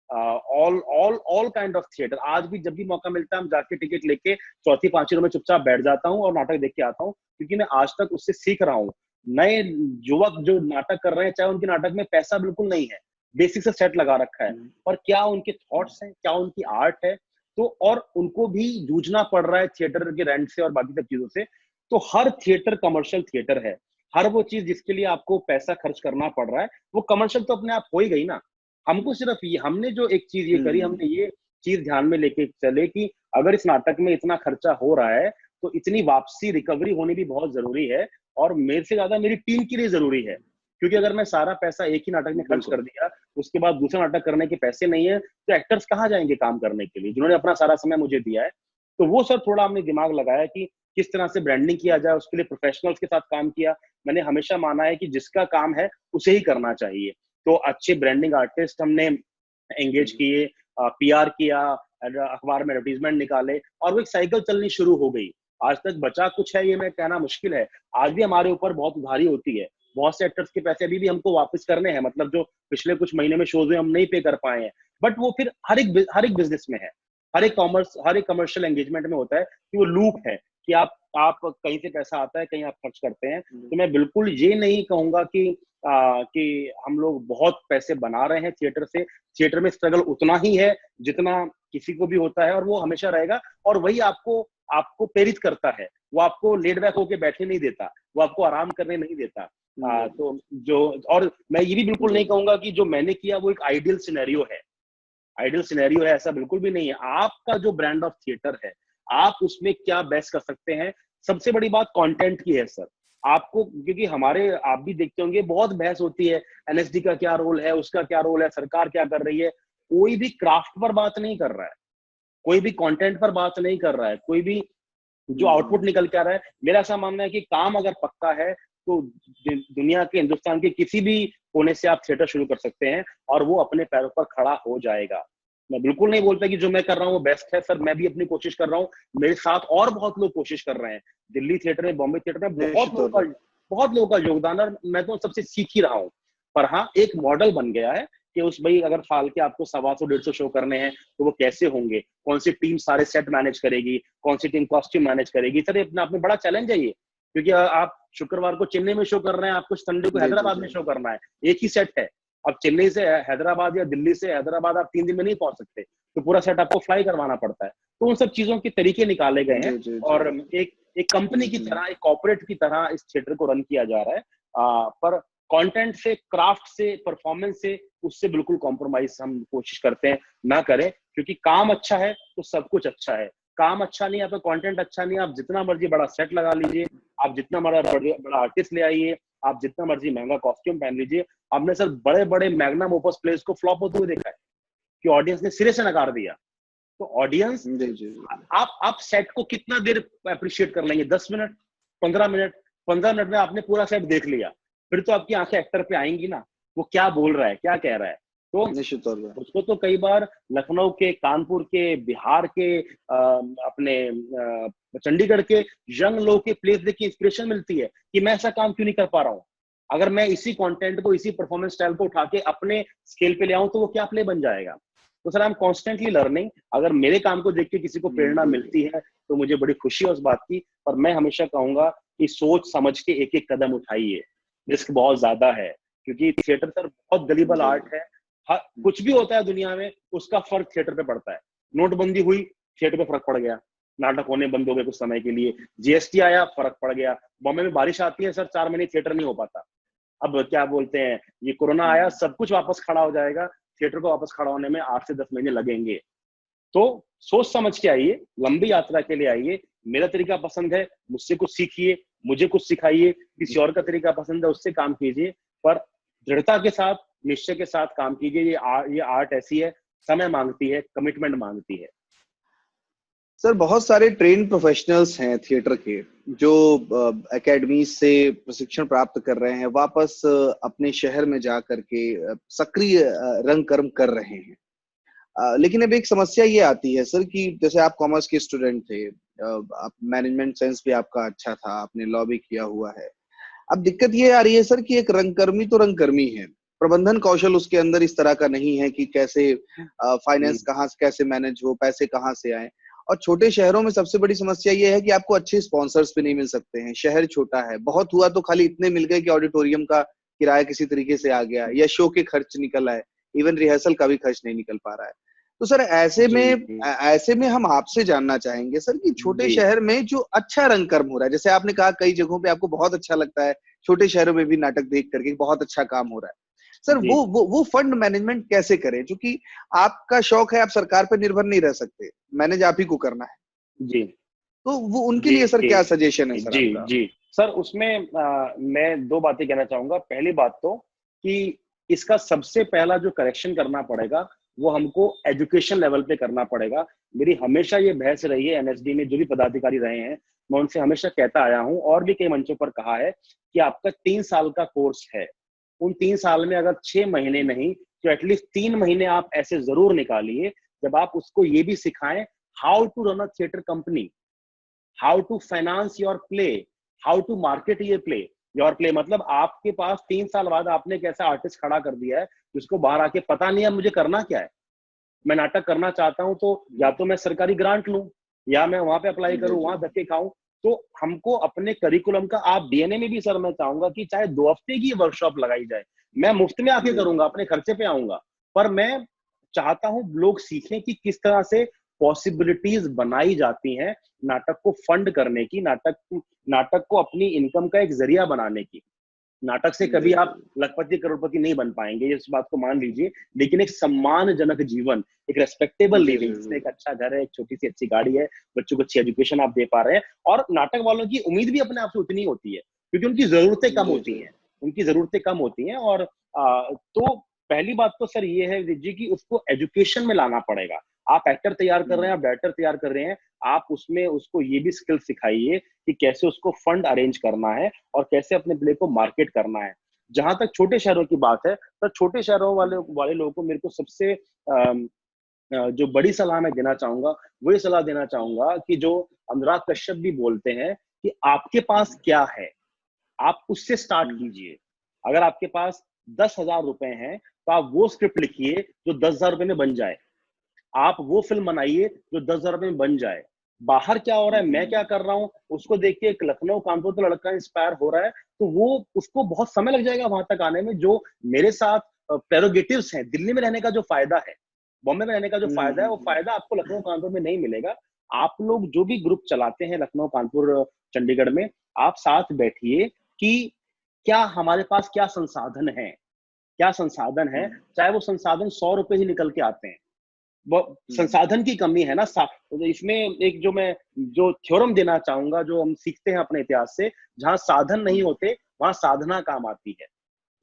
Speaker 3: all kind of theatre. आज भी जब भी मौका मिलता है हम जाके टिकट लेके चौथी पांचवी रो में चुपचाप बैठ जाता हूँ और नाटक देख के आता हूँ, क्योंकि मैं आज तक उससे सीख रहा हूँ। नए युवक जो नाटक कर रहे हैं, चाहे उनके नाटक में पैसा बिल्कुल नहीं है, बेसिक से सेट लगा रखा है, और क्या उनके थॉट्स हैं, क्या उनकी आर्ट है, तो और उनको भी जूझना पड़ रहा है थिएटर के रेंट से और बाकी सब चीजों से। तो हर थिएटर कमर्शियल थिएटर है। हर वो चीज जिसके लिए आपको पैसा खर्च करना पड़ रहा है वो कमर्शियल तो अपने आप हो ही गई ना। हमको सिर्फ ये, हमने जो एक चीज ये करी, हमने ये चीज ध्यान में लेके चले कि अगर इस नाटक में इतना खर्चा हो रहा है तो इतनी वापसी रिकवरी होनी भी बहुत जरूरी है, और मेरे से ज्यादा मेरी टीम के लिए जरूरी है। क्योंकि अगर मैं सारा पैसा एक ही नाटक में खर्च कर दिया, उसके बाद दूसरा नाटक करने के पैसे नहीं है, तो एक्टर्स कहाँ जाएंगे काम करने के लिए, जिन्होंने अपना सारा समय मुझे दिया है। तो वो सर थोड़ा हमने दिमाग लगाया कि किस तरह से ब्रांडिंग किया जाए, उसके लिए प्रोफेशनल्स के साथ काम किया। मैंने हमेशा माना है कि जिसका काम है उसे ही करना चाहिए। तो अच्छे ब्रांडिंग आर्टिस्ट हमने एंगेज किए, पीआर किया, अखबार में एडवर्टीजमेंट निकाले, और वो एक साइकिल चलनी शुरू हो गई। आज तक बचा कुछ है ये मैं कहना मुश्किल है। आज भी हमारे ऊपर बहुत उधारी होती है, बहुत से एक्टर्स के पैसे अभी भी हमको वापस करने हैं, मतलब जो पिछले कुछ महीने में शोज हुए हम नहीं पे कर पाए हैं। बट वो फिर हर एक बिजनेस में है, हर एक कमर्शियल एंगेजमेंट में होता है कि वो लूप है कि आप कहीं से पैसा आता है, कहीं आप खर्च करते हैं। तो मैं बिल्कुल ये नहीं कहूंगा कि हम लोग बहुत पैसे बना रहे हैं थिएटर से। थिएटर में स्ट्रगल उतना ही है जितना किसी को भी होता है, और वो हमेशा रहेगा, और वही आपको प्रेरित करता है। वो आपको लेड बैक होके बैठने नहीं देता, वो आपको आराम करने नहीं देता। तो जो, और मैं ये भी बिल्कुल नहीं कहूंगा कि जो मैंने किया वो एक आइडियल सिनेरियो है, ऐसा बिल्कुल भी नहीं है। आपका जो ब्रांड ऑफ थिएटर है, आप उसमें क्या बेस्ट कर सकते हैं। सबसे बड़ी बात कंटेंट की है सर। आपको, क्योंकि आप भी देखते होंगे बहुत बहस होती है, एनएसडी का क्या रोल है, उसका क्या रोल है, सरकार क्या कर रही है। कोई भी क्राफ्ट पर बात नहीं कर रहा है, कोई भी कंटेंट पर बात नहीं कर रहा है, कोई भी जो आउटपुट निकल के आ रहा है। मेरा ऐसा मानना है कि काम अगर पक्का है तो दुनिया के, हिंदुस्तान के किसी भी कोने से आप थिएटर शुरू कर सकते हैं और वो अपने पैरों पर खड़ा हो जाएगा। मैं बिल्कुल नहीं बोलता कि जो मैं कर रहा हूँ वो बेस्ट है सर, मैं भी अपनी कोशिश कर रहा हूँ, मेरे साथ और बहुत लोग कोशिश कर रहे हैं। दिल्ली थिएटर में, बॉम्बे थिएटर में बहुत लोगों का योगदान, और मैं तो सबसे सीख ही रहा हूँ। पर हाँ, एक मॉडल बन गया है कि उस भाई अगर साल के आपको 125-150 शो करने हैं तो वो कैसे होंगे, कौन सी टीम सारे सेट मैनेज करेगी, कौन सी टीम कॉस्ट्यूम मैनेज करेगी। सर अपने आप में बड़ा चैलेंज है ये, क्योंकि आप शुक्रवार को चेन्नई में शो कर रहे हैं, आपको संडे को हैदराबाद में शो करना है, एक ही सेट है। अब चेन्नई से हैदराबाद या दिल्ली से हैदराबाद आप 3 दिन में नहीं पहुंच सकते, तो पूरा सेट आपको फ्लाई करवाना पड़ता है। तो उन सब चीजों के तरीके निकाले गए हैं, और एक कंपनी की तरह, एक कॉर्पोरेट की तरह इस थिएटर को रन किया जा रहा है। पर कंटेंट से, क्राफ्ट से, परफॉर्मेंस से, उससे बिल्कुल कॉम्प्रोमाइज हम कोशिश करते हैं ना करें, क्योंकि काम अच्छा है तो सब कुछ अच्छा है। काम अच्छा नहीं है, आपका कंटेंट अच्छा नहीं है, आप जितना मर्जी बड़ा सेट लगा लीजिए, आप जितना बड़ा आर्टिस्ट ले आइए, आप जितना मर्जी महंगा कॉस्ट्यूम पहन लीजिए। आपने सर बड़े बड़े मैग्नम ओपस प्लेस को फ्लॉप होते हुए देखा है कि ऑडियंस ने सिरे से नकार दिया। तो ऑडियंस, आप सेट को कितना देर अप्रिशिएट कर लेंगे? 10 मिनट, 15 मिनट? 15 मिनट में आपने पूरा सेट देख लिया, फिर तो आपकी आंखें एक्टर पे आएंगी ना, वो क्या बोल रहा है, क्या कह रहा है। तो निश्चित तौर पर उसको तो कई बार लखनऊ के, कानपुर के, बिहार के, अपने चंडीगढ़ के यंग लोग के प्लेस देख के इंस्पिरेशन मिलती है कि मैं ऐसा काम क्यों नहीं कर पा रहा हूँ। अगर मैं इसी कंटेंट को, इसी परफॉर्मेंस स्टाइल को उठा के अपने स्केल पे ले आऊं तो वो क्या प्ले बन जाएगा। तो sir I am constantly learning. अगर मेरे काम को देख के किसी को प्रेरणा मिलती है तो मुझे बड़ी खुशी है उस बात की। पर मैं हमेशा कहूंगा कि सोच समझ के एक एक कदम उठाइए, रिस्क बहुत ज्यादा है, क्योंकि थिएटर सर बहुत गलीबल आर्ट है। कुछ भी होता है दुनिया में उसका फर्क थिएटर पे पड़ता है। नोटबंदी हुई, थिएटर पे फर्क पड़ गया, नाटक होने बंद हो गए कुछ समय के लिए। जीएसटी आया, फर्क पड़ गया। बॉम्बे में बारिश आती है सर, 4 महीने थिएटर नहीं हो पाता। अब क्या बोलते हैं, ये कोरोना आया, सब कुछ वापस खड़ा हो जाएगा, थिएटर को वापस खड़ा होने में 8 से 10 महीने लगेंगे। तो सोच समझ के आइए, लंबी यात्रा के लिए आइए। मेरा तरीका पसंद है, मुझसे कुछ सीखिए, मुझे कुछ सिखाइए। किसी और का तरीका पसंद है, उससे काम कीजिए, पर दृढ़ता के साथ, निश्चय के साथ काम कीजिए। ये आर्ट ऐसी है, समय मांगती है, कमिटमेंट मांगती है।
Speaker 2: सर बहुत सारे ट्रेन प्रोफेशनल्स हैं थिएटर के जो एकेडमी से प्रशिक्षण प्राप्त कर रहे हैं, वापस अपने शहर में जा करके सक्रिय रंग कर्म कर रहे हैं। लेकिन अब एक समस्या ये आती है सर कि जैसे आप कॉमर्स के स्टूडेंट थे, आप मैनेजमेंट सेंस भी आपका अच्छा था, आपने लॉ भी किया हुआ है। अब दिक्कत ये आ रही है सर कि एक रंगकर्मी तो रंगकर्मी है, प्रबंधन कौशल उसके अंदर इस तरह का नहीं है कि कैसे फाइनेंस कहाँ से कैसे मैनेज हो, पैसे कहाँ से आए। और छोटे शहरों में सबसे बड़ी समस्या ये है कि आपको अच्छे स्पॉन्सर्स भी नहीं मिल सकते हैं। शहर छोटा है, बहुत हुआ तो खाली इतने मिल गए कि ऑडिटोरियम का किराया किसी तरीके से आ गया या शो के खर्च निकल आए, इवन रिहर्सल का भी खर्च नहीं निकल पा रहा है। तो सर ऐसे में हम आपसे जानना चाहेंगे सर कि छोटे शहर में जो अच्छा रंगकर्म हो रहा है, जैसे आपने कहा कई जगहों पे आपको बहुत अच्छा लगता है, छोटे शहरों में भी नाटक देख करके बहुत अच्छा काम हो रहा है सर, वो फंड मैनेजमेंट कैसे करें? क्योंकि आपका शौक है, आप सरकार पर निर्भर नहीं रह सकते, मैनेज आप ही को करना है
Speaker 3: जी।
Speaker 2: तो वो उनके लिए सर क्या सजेशन है सर
Speaker 3: जी
Speaker 2: आपका?
Speaker 3: जी सर, उसमें मैं 2 बातें कहना चाहूंगा। पहली बात तो कि इसका सबसे पहला जो करेक्शन करना पड़ेगा वो हमको एजुकेशन लेवल पे करना पड़ेगा। मेरी हमेशा ये बहस रही है, एनएसडी में जो भी पदाधिकारी रहे हैं, मैं उनसे हमेशा कहता आया हूं और भी कई मंचों पर कहा है कि आपका 3 साल का कोर्स है, उन 3 साल में अगर 6 महीने नहीं तो एटलीस्ट 3 महीने आप ऐसे जरूर निकालिए जब आप उसको ये भी सिखाएं how to run a theatre company, how to finance your play, how to market your play. मतलब आपके पास 3 साल बाद आपने एक ऐसा आर्टिस्ट खड़ा कर दिया है जिसको बाहर आके पता नहीं है मुझे करना क्या है। मैं नाटक करना चाहता हूं तो या तो मैं सरकारी ग्रांट लूं या मैं वहां पे अप्लाई करूं, वहां धक्के खाऊं। तो हमको अपने करिकुलम का, आप डीएनए में भी सर मैं चाहूंगा कि चाहे 2 हफ्ते की वर्कशॉप लगाई जाए, मैं मुफ्त में आके करूंगा, अपने खर्चे पे आऊंगा, पर मैं चाहता हूं लोग सीखें कि किस तरह से पॉसिबिलिटीज बनाई जाती हैं नाटक को फंड करने की, नाटक को अपनी इनकम का एक जरिया बनाने की। नाटक से कभी आप लखपति करोड़पति नहीं बन पाएंगे, इस बात को मान लीजिए, लेकिन एक सम्मानजनक जीवन, एक रेस्पेक्टेबल लिविंग, जिसमें एक अच्छा घर है, एक छोटी सी अच्छी गाड़ी है, बच्चों को अच्छी एजुकेशन आप दे पा रहे हैं। और नाटक वालों की उम्मीद भी अपने आप से उतनी होती है क्योंकि उनकी जरूरतें कम होती हैं। और तो पहली बात तो सर ये है जी कि उसको एजुकेशन में लाना पड़ेगा। आप एक्टर तैयार कर रहे हैं, आप डायरेक्टर तैयार कर रहे हैं, आप उसमें उसको ये भी स्किल सिखाइए कि कैसे उसको फंड अरेंज करना है और कैसे अपने प्ले को मार्केट करना है। जहां तक छोटे शहरों की बात है, तो छोटे शहरों वाले लोगों को मेरे को सबसे जो बड़ी सलाह मैं देना चाहूंगा, वो ये सलाह देना चाहूंगा कि जो अनुराग कश्यप भी बोलते हैं कि आपके पास क्या है, आप उससे स्टार्ट कीजिए। अगर आपके पास 10,000 रुपए हैं तो आप वो स्क्रिप्ट लिखिए जो 10,000 रुपए में बन जाए, आप वो फिल्म बनाइए जो 10,000 रुपए में बन जाए। बाहर क्या हो रहा है, मैं क्या कर रहा हूँ, उसको देख के एक लखनऊ कानपुर तो लड़का इंस्पायर हो रहा है, तो वो उसको बहुत समय लग जाएगा वहां तक आने में। जो मेरे साथ प्रेरोगेटिव्स हैं, दिल्ली में रहने का जो फायदा है, बॉम्बे में रहने का जो फायदा है, वो फायदा आपको लखनऊ कानपुर में नहीं मिलेगा। आप लोग जो भी ग्रुप चलाते हैं लखनऊ कानपुर चंडीगढ़ में, आप साथ बैठिए कि क्या हमारे पास क्या संसाधन है, चाहे वो संसाधन 100 रुपए ही निकल के आते हैं, वो संसाधन की कमी है ना। तो इसमें एक जो थ्योरम देना चाहूंगा, जो हम सीखते हैं अपने इतिहास से, जहां साधन नहीं होते वहां साधना काम आती है।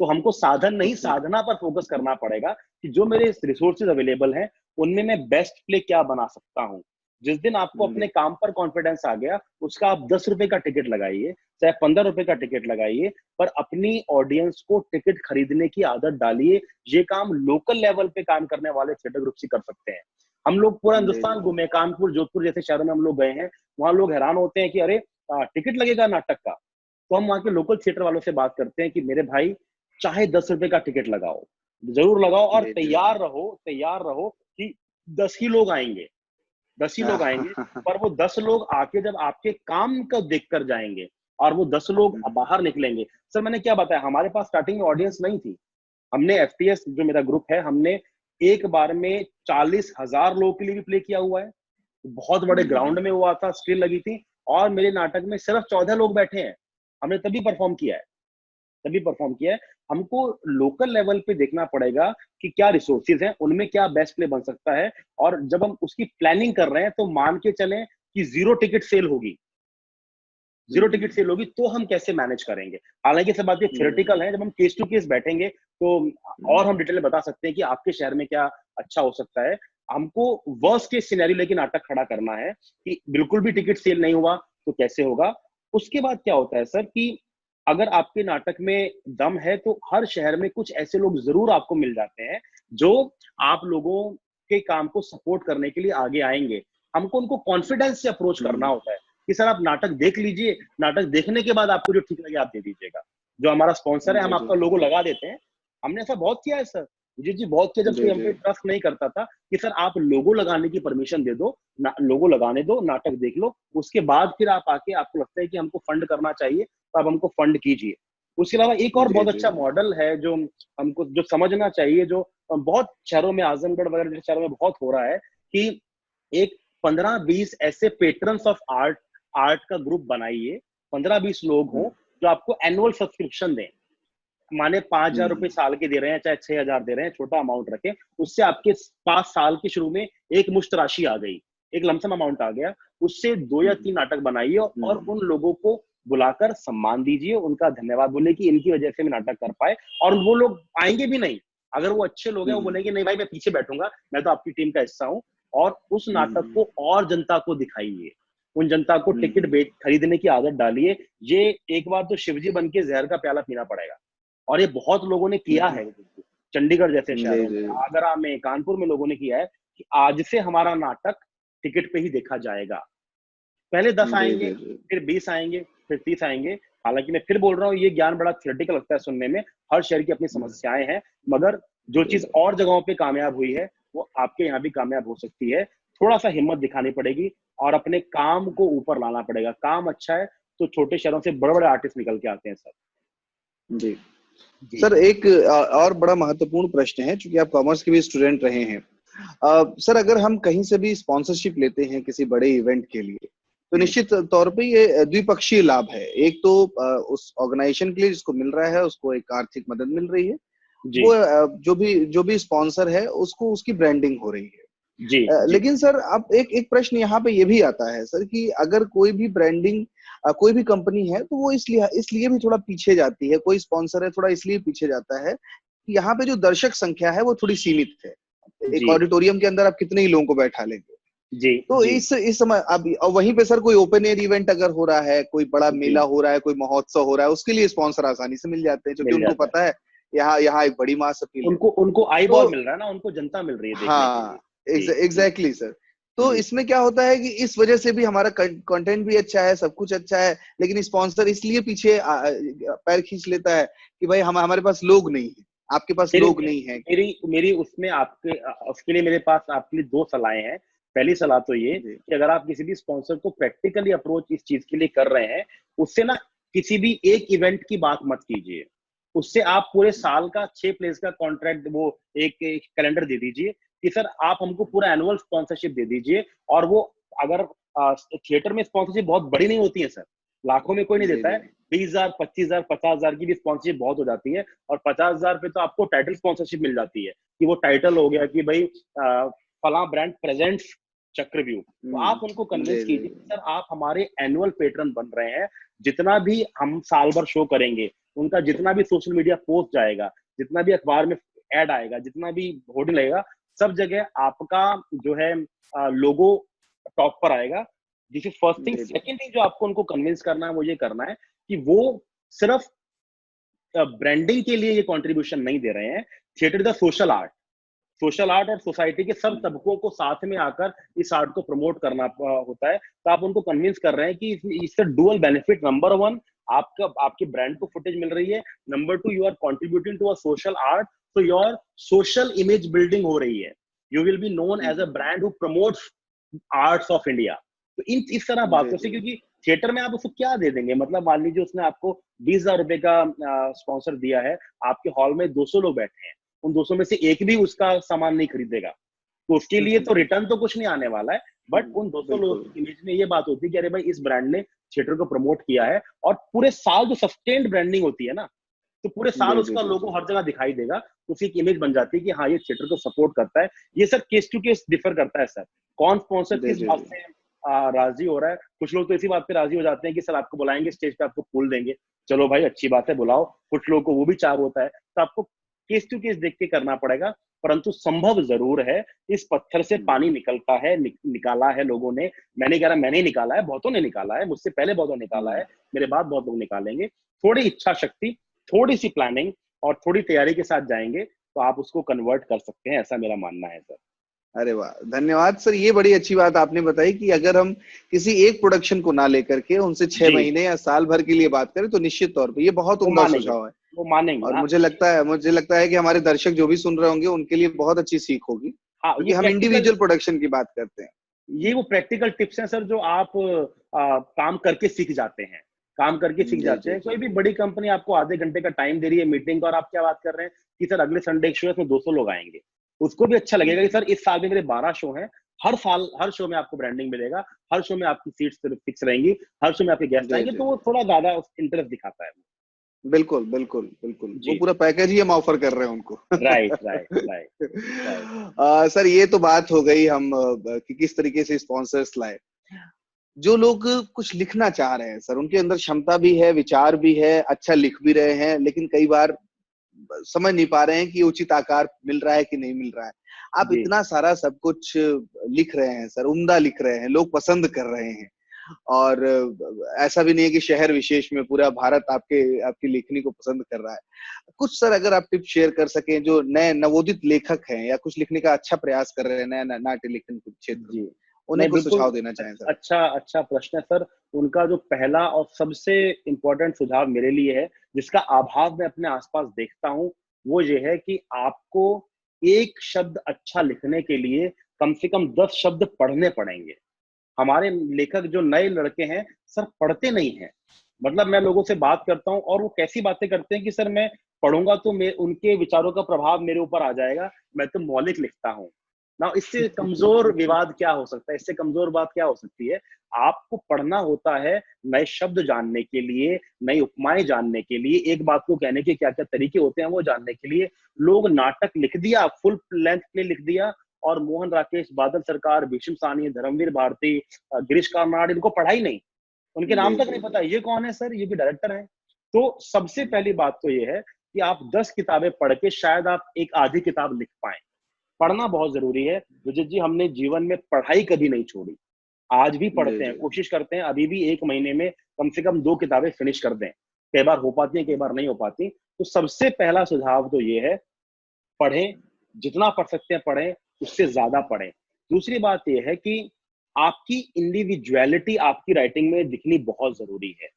Speaker 3: तो हमको साधन नहीं, साधना पर फोकस करना पड़ेगा कि जो मेरे रिसोर्सेज अवेलेबल हैं उनमें मैं बेस्ट प्ले क्या बना सकता हूँ। जिस दिन आपको अपने काम पर कॉन्फिडेंस आ गया, उसका आप 10 रुपए का टिकट लगाइए, चाहे 15 रुपए का टिकट लगाइए, पर अपनी ऑडियंस को टिकट खरीदने की आदत डालिए। ये काम लोकल लेवल पे काम करने वाले थिएटर ग्रुप ही कर सकते हैं। हम लोग पूरा हिंदुस्तान घूमे, कानपुर जोधपुर जैसे शहरों में हम लोग गए हैं, वहां लोग हैरान होते हैं कि अरे टिकट लगेगा नाटक का। तो हम वहां के लोकल थिएटर वालों से बात करते हैं कि मेरे भाई चाहे 10 रुपए का टिकट लगाओ, जरूर लगाओ, और तैयार रहो कि 10 ही लोग आएंगे, 10 ही लोग आएंगे, पर वो 10 लोग आके जब आपके काम को देखकर जाएंगे और वो 10 लोग बाहर निकलेंगे। सर मैंने क्या बताया, हमारे पास स्टार्टिंग में ऑडियंस नहीं थी। हमने एफटीएस जो मेरा ग्रुप है, हमने एक बार में 40,000 लोगों के लिए भी प्ले किया हुआ है। बहुत बड़े ग्राउंड में हुआ था, स्क्रीन लगी थी और मेरे नाटक में सिर्फ 14 लोग बैठे हैं। हमने तभी परफॉर्म किया है, तभी परफॉर्म किया है। हमको लोकल लेवल पे देखना पड़ेगा कि क्या रिसोर्सेज हैं, उनमें क्या बेस्ट प्ले बन सकता है। और जब हम उसकी प्लानिंग कर रहे हैं तो मान के चलें कि 0 टिकट सेल होगी, 0 टिकट सेल होगी, तो हम कैसे मैनेज करेंगे। हालांकि सब बातें थियोरेटिकल हैं, जब हम केस टू केस बैठेंगे तो और हम डिटेल में बता सकते हैं कि आपके शहर में क्या अच्छा हो सकता है। हमको वर्स्ट केस सिनेरियो लेके नाटक खड़ा करना है कि बिल्कुल भी टिकट सेल नहीं हुआ तो कैसे होगा। उसके बाद क्या होता है सर कि अगर आपके नाटक में दम है तो हर शहर में कुछ ऐसे लोग जरूर आपको मिल जाते हैं जो आप लोगों के काम को सपोर्ट करने के लिए आगे आएंगे। हमको उनको कॉन्फिडेंस से अप्रोच करना होता है कि सर आप नाटक देख लीजिए, नाटक देखने के बाद आपको जो ठीक लगे आप दे दीजिएगा। जो हमारा स्पॉन्सर है, हम आपका लोगो लगा देते हैं। हमने ऐसा बहुत किया है सर, जी बहुत किया। जब कोई हम पे ट्रस्ट नहीं करता था कि सर आप लोगो लगाने की परमिशन दे दो, लोगो लगाने दो, नाटक देख लो, उसके बाद फिर आप आके आपको लगता है कि हमको फंड करना चाहिए तो आप हमको फंड कीजिए। उसके अलावा एक और बहुत अच्छा मॉडल है जो हमको जो समझना चाहिए, जो बहुत शहरों में, आजमगढ़ वगैरह जैसे शहरों में बहुत हो रहा है कि एक 15-20 ऐसे पेट्रन्स ऑफ आर्ट का ग्रुप बनाइए, 15-20 लोग हों जो आपको एनुअल सब्सक्रिप्शन दें। माने 5,000 रुपए साल के दे रहे हैं, चाहे 6,000 दे रहे हैं, छोटा अमाउंट रखें, उससे आपके 5 साल के शुरू में एक मुश्त राशि आ गई, एक लमसम अमाउंट आ गया, उससे 2 या 3 नाटक बनाइए और उन लोगों को बुलाकर सम्मान दीजिए, उनका धन्यवाद बोले कि इनकी वजह से मैं नाटक कर पाए। और वो लोग आएंगे भी नहीं, अगर वो अच्छे लोग हैं वो बोलेंगे नहीं भाई मैं पीछे बैठूंगा, मैं तो आपकी टीम का हिस्सा हूं। और उस नाटक को और जनता को दिखाइए, उन जनता को टिकट खरीदने की आदत डालिए। ये एक बार तो शिवजी बन के जहर का प्याला पीना पड़ेगा, और ये बहुत लोगों ने किया है। चंडीगढ़ जैसे शहरों में, आगरा में, कानपुर में लोगों ने किया है कि आज से हमारा नाटक टिकट पे ही देखा जाएगा। पहले 10 आएंगे, फिर 20 आएंगे, फिर 30 आएंगे। हालांकि मैं फिर बोल रहा हूँ, ये ज्ञान बड़ा थियोरेटिकल लगता है सुनने में, हर शहर की अपनी समस्याएं हैं, मगर जो चीज और जगहों पे कामयाब हुई है वो आपके यहाँ भी कामयाब हो सकती है। थोड़ा सा हिम्मत दिखानी पड़ेगी और अपने काम को ऊपर लाना पड़ेगा। काम अच्छा है तो छोटे शहरों से बड़े बड़े आर्टिस्ट निकल के आते हैं सर।
Speaker 2: जी सर, एक और बड़ा महत्वपूर्ण प्रश्न है, क्योंकि आप कॉमर्स के भी स्टूडेंट रहे हैं। सर, अगर हम कहीं से भी स्पॉन्सरशिप लेते हैं किसी बड़े इवेंट के लिए, तो निश्चित तौर पे ये द्विपक्षीय लाभ है। एक तो उस ऑर्गेनाइजेशन के लिए जिसको मिल रहा है उसको एक आर्थिक मदद मिल रही है, वो जो भी स्पॉन्सर है उसको उसकी ब्रांडिंग हो रही है। लेकिन सर अब एक प्रश्न यहाँ पे ये भी आता है सर कि अगर कोई भी ब्रांडिंग, कोई भी कंपनी है तो वो इसलिए भी थोड़ा पीछे जाती है, कोई स्पॉन्सर है थोड़ा इसलिए पीछे जाता है कि यहाँ पे जो दर्शक संख्या है वो थोड़ी सीमित है। एक ऑडिटोरियम के अंदर आप कितने ही लोगों को बैठा लेंगे। तो इस समय अब वहीं पे सर कोई ओपन एयर इवेंट अगर हो रहा है, कोई बड़ा मेला हो रहा है, कोई महोत्सव हो रहा है, उसके लिए स्पॉन्सर आसानी से मिल जाते हैं, क्योंकि उनको पता है यहाँ एक बड़ी मास अपील,
Speaker 3: उनको आई बॉल मिल रहा है ना, उनको जनता मिल रही है देखने के लिए।
Speaker 2: Exactly sir. तो इसमें क्या होता है कि इस वजह से भी हमारा कंटेंट भी अच्छा है, सब कुछ अच्छा है, लेकिन स्पॉन्सर इसलिए पीछे पैर खींच लेता है कि भाई हमारे पास लोग नहीं है, आपके पास लोग नहीं है।
Speaker 3: मेरी उसमें उसके लिए मेरे पास आपके लिए 2 सलाहें हैं। पहली सलाह तो ये कि अगर आप किसी भी स्पॉन्सर को प्रैक्टिकली अप्रोच इस चीज के लिए कर रहे हैं, उससे ना किसी भी एक इवेंट की बात मत कीजिए, उससे आप पूरे साल का 6 प्लेस का कॉन्ट्रैक्ट, वो एक कैलेंडर दे दीजिए कि सर आप हमको पूरा एनुअल स्पॉन्सरशिप दे दीजिए। और वो अगर थिएटर में स्पॉन्सरशिप बहुत बड़ी नहीं होती है सर, लाखों में कोई नहीं देता है, 20,000, 25,000, 50,000 की भी स्पॉन्सरशिप बहुत हो जाती है। और 50,000 पे तो आपको टाइटल स्पॉन्सरशिप मिल जाती है कि वो टाइटल हो गया कि भाई फला ब्रांड प्रेजेंट्स चक्रव्यूह। तो आप उनको कन्विंस कीजिए सर आप हमारे एनुअल पेट्रन बन रहे हैं, जितना भी हम साल भर शो करेंगे, उनका जितना भी सोशल मीडिया पोस्ट जाएगा, जितना भी अखबार में ऐड आएगा, जितना भी होर्डिंग लगेगा, सब जगह आपका जो है लोगो टॉप पर आएगा। This is first thing. Second thing जो आपको उनको कन्विंस करना है वो ये करना है कि वो सिर्फ ब्रांडिंग के लिए ये कंट्रीब्यूशन नहीं दे रहे हैं। Theatre is the social art, social art और सोसाइटी के सब तबकों को साथ में आकर इस आर्ट को प्रमोट करना होता है। तो आप उनको कन्विंस कर रहे हैं कि इससे डुअल बेनिफिट, नंबर 1 आपके ब्रांड को फुटेज मिल रही है, number 2 you are contributing to a social art, तो योर सोशल इमेज बिल्डिंग हो रही है। You will be known as a brand who promotes arts of India. तो इस तरह बातों से, क्योंकि थिएटर में आप उसको क्या दे देंगे, मतलब मान लीजिए उसने आपको 20,000 रुपए का स्पॉन्सर दिया है, आपके हॉल में 200 लोग बैठे हैं, उन 200 में से एक भी उसका सामान नहीं खरीदेगा, तो उसके लिए तो रिटर्न तो कुछ नहीं आने वाला है। बट उन 200 लोगों की इमेज में ये बात होती है कि अरे भाई इस ब्रांड ने थिएटर को प्रमोट किया है, और पूरे साल जो सस्टेन्ड ब्रांडिंग होती है ना, तो पूरे साल उसका लोगो हर जगह दिखाई देगा, तो उसकी एक इमेज बन जाती है कि हाँ ये थिएटर को सपोर्ट करता है। ये sir case to case differ करता है सर, कौन स्पॉन्सर किस बात से राजी हो रहा है। कुछ लोग तो इसी बात पे राजी हो जाते हैं कि सर आपको बुलाएंगे स्टेज पे, आपको फूल देंगे, चलो भाई अच्छी बात है बुलाओ। कुछ लोगों को वो भी चाह होता है, तो आपको केस टू केस देख के करना पड़ेगा। परंतु संभव जरूर है, इस पत्थर से पानी निकलता है, निकाला है लोगों ने। मैंने कह रहा मैंने निकाला है, बहुतों ने निकाला है, मुझसे पहले बहुतों ने निकाला है, मेरे बाद बहुत लोग निकालेंगे। थोड़ी इच्छा शक्ति, थोड़ी सी प्लानिंग और थोड़ी तैयारी के साथ जाएंगे तो आप उसको कन्वर्ट कर सकते हैं, ऐसा मेरा मानना है सर।
Speaker 2: अरे वाह, धन्यवाद सर। ये बड़ी अच्छी बात आपने बताई कि अगर हम किसी एक प्रोडक्शन को ना लेकर के उनसे 6 महीने या साल भर के लिए बात करें तो निश्चित तौर पे ये बहुत उम्दा सुझाव है,
Speaker 3: वो मानेंगे।
Speaker 2: और मुझे लगता है कि हमारे दर्शक जो भी सुन रहे होंगे उनके लिए बहुत अच्छी सीख होगी, क्योंकि हम इंडिविजुअल प्रोडक्शन की बात करते हैं।
Speaker 3: ये वो प्रैक्टिकल टिप्स हैं सर जो आप काम करके सीख जाते हैं, कोई भी बड़ी कंपनी आपको आधे घंटे का टाइम दे रही है मीटिंग का, और आप क्या बात कर रहे हैं कि सर अगले संडे एक शो है उसमें 200 लोग आएंगे, उसको भी अच्छा लगेगा कि सर इस साल में मेरे 12 शो हैं, हर साल हर शो में आपको ब्रांडिंग मिलेगा, हर शो में आपकी सीट्स फिक्स रहेंगी, हर शो में आपके गेस्ट आएंगे, तो वो थोड़ा ज्यादा इंटरेस्ट दिखाता है।
Speaker 2: बिल्कुल बिल्कुल बिल्कुल, वो पूरा पैकेज ही हम ऑफर कर रहे हैं उनको।
Speaker 3: राइट।
Speaker 2: सर ये तो बात हो गई हम कि किस तरीके से स्पॉन्सर्स लाए। जो लोग कुछ लिखना चाह रहे हैं सर, उनके अंदर क्षमता भी है, विचार भी है, अच्छा लिख भी रहे हैं, लेकिन कई बार समझ नहीं पा रहे हैं कि उचित आकार मिल रहा है कि नहीं मिल रहा है। आप इतना सारा सब कुछ लिख रहे हैं सर, उम्दा लिख रहे हैं, लोग पसंद कर रहे हैं, और ऐसा भी नहीं है कि शहर विशेष में पूरा भारत आपकी लेखनी को पसंद कर रहा है। कुछ सर अगर आप टिप्स शेयर कर सकें जो नए नवोदित लेखक हैं या कुछ लिखने का अच्छा प्रयास कर रहे हैं नया नाट्य लेखन के क्षेत्र में, उन्हें कुछ सुझाव देना चाहें सर।
Speaker 3: अच्छा प्रश्न है सर। उनका जो पहला और सबसे इम्पोर्टेंट सुझाव मेरे लिए है, जिसका अभाव मैं अपने आसपास देखता हूँ, वो ये है कि आपको एक शब्द अच्छा लिखने के लिए कम से कम 10 शब्द पढ़ने पड़ेंगे। हमारे लेखक जो नए लड़के हैं सर पढ़ते नहीं हैं। मतलब मैं लोगों से बात करता हूँ और वो कैसी बातें करते हैं कि सर मैं पढ़ूंगा तो उनके विचारों का प्रभाव मेरे ऊपर आ जाएगा, मैं तो मौलिक लिखता हूँ ना। इससे कमजोर विवाद क्या हो सकता है, इससे कमजोर बात क्या हो सकती है। आपको पढ़ना होता है नए शब्द जानने के लिए, नई उपमाएं जानने के लिए, एक बात को कहने के क्या क्या तरीके होते हैं वो जानने के लिए। लोग नाटक लिख दिया, फुल लेंथ प्ले लिख दिया, और मोहन राकेश, बादल सरकार, भीष्म सानी, धर्मवीर भारती, गिरीश कार्नाड, इनको पढ़ाई नहीं, उनके नाम तक नहीं पता ये कौन है सर, ये भी डायरेक्टर है। तो सबसे पहली बात तो ये है कि आप 10 किताबें पढ़ के शायद आप एक आधी किताब लिख पाए। पढ़ना बहुत जरूरी है विजित जी। हमने जीवन में पढ़ाई कभी नहीं छोड़ी, आज भी पढ़ते हैं, कोशिश करते हैं अभी भी 1 महीने में कम से कम 2 किताबें फिनिश कर दें। कई बार हो पाती है, कई बार नहीं हो पाती। तो सबसे पहला सुझाव तो ये है, पढ़ें, जितना पढ़ सकते हैं पढ़ें, उससे ज्यादा पढ़ें। दूसरी बात यह है कि आपकी इंडिविजुअलिटी आपकी राइटिंग में दिखनी बहुत जरूरी है।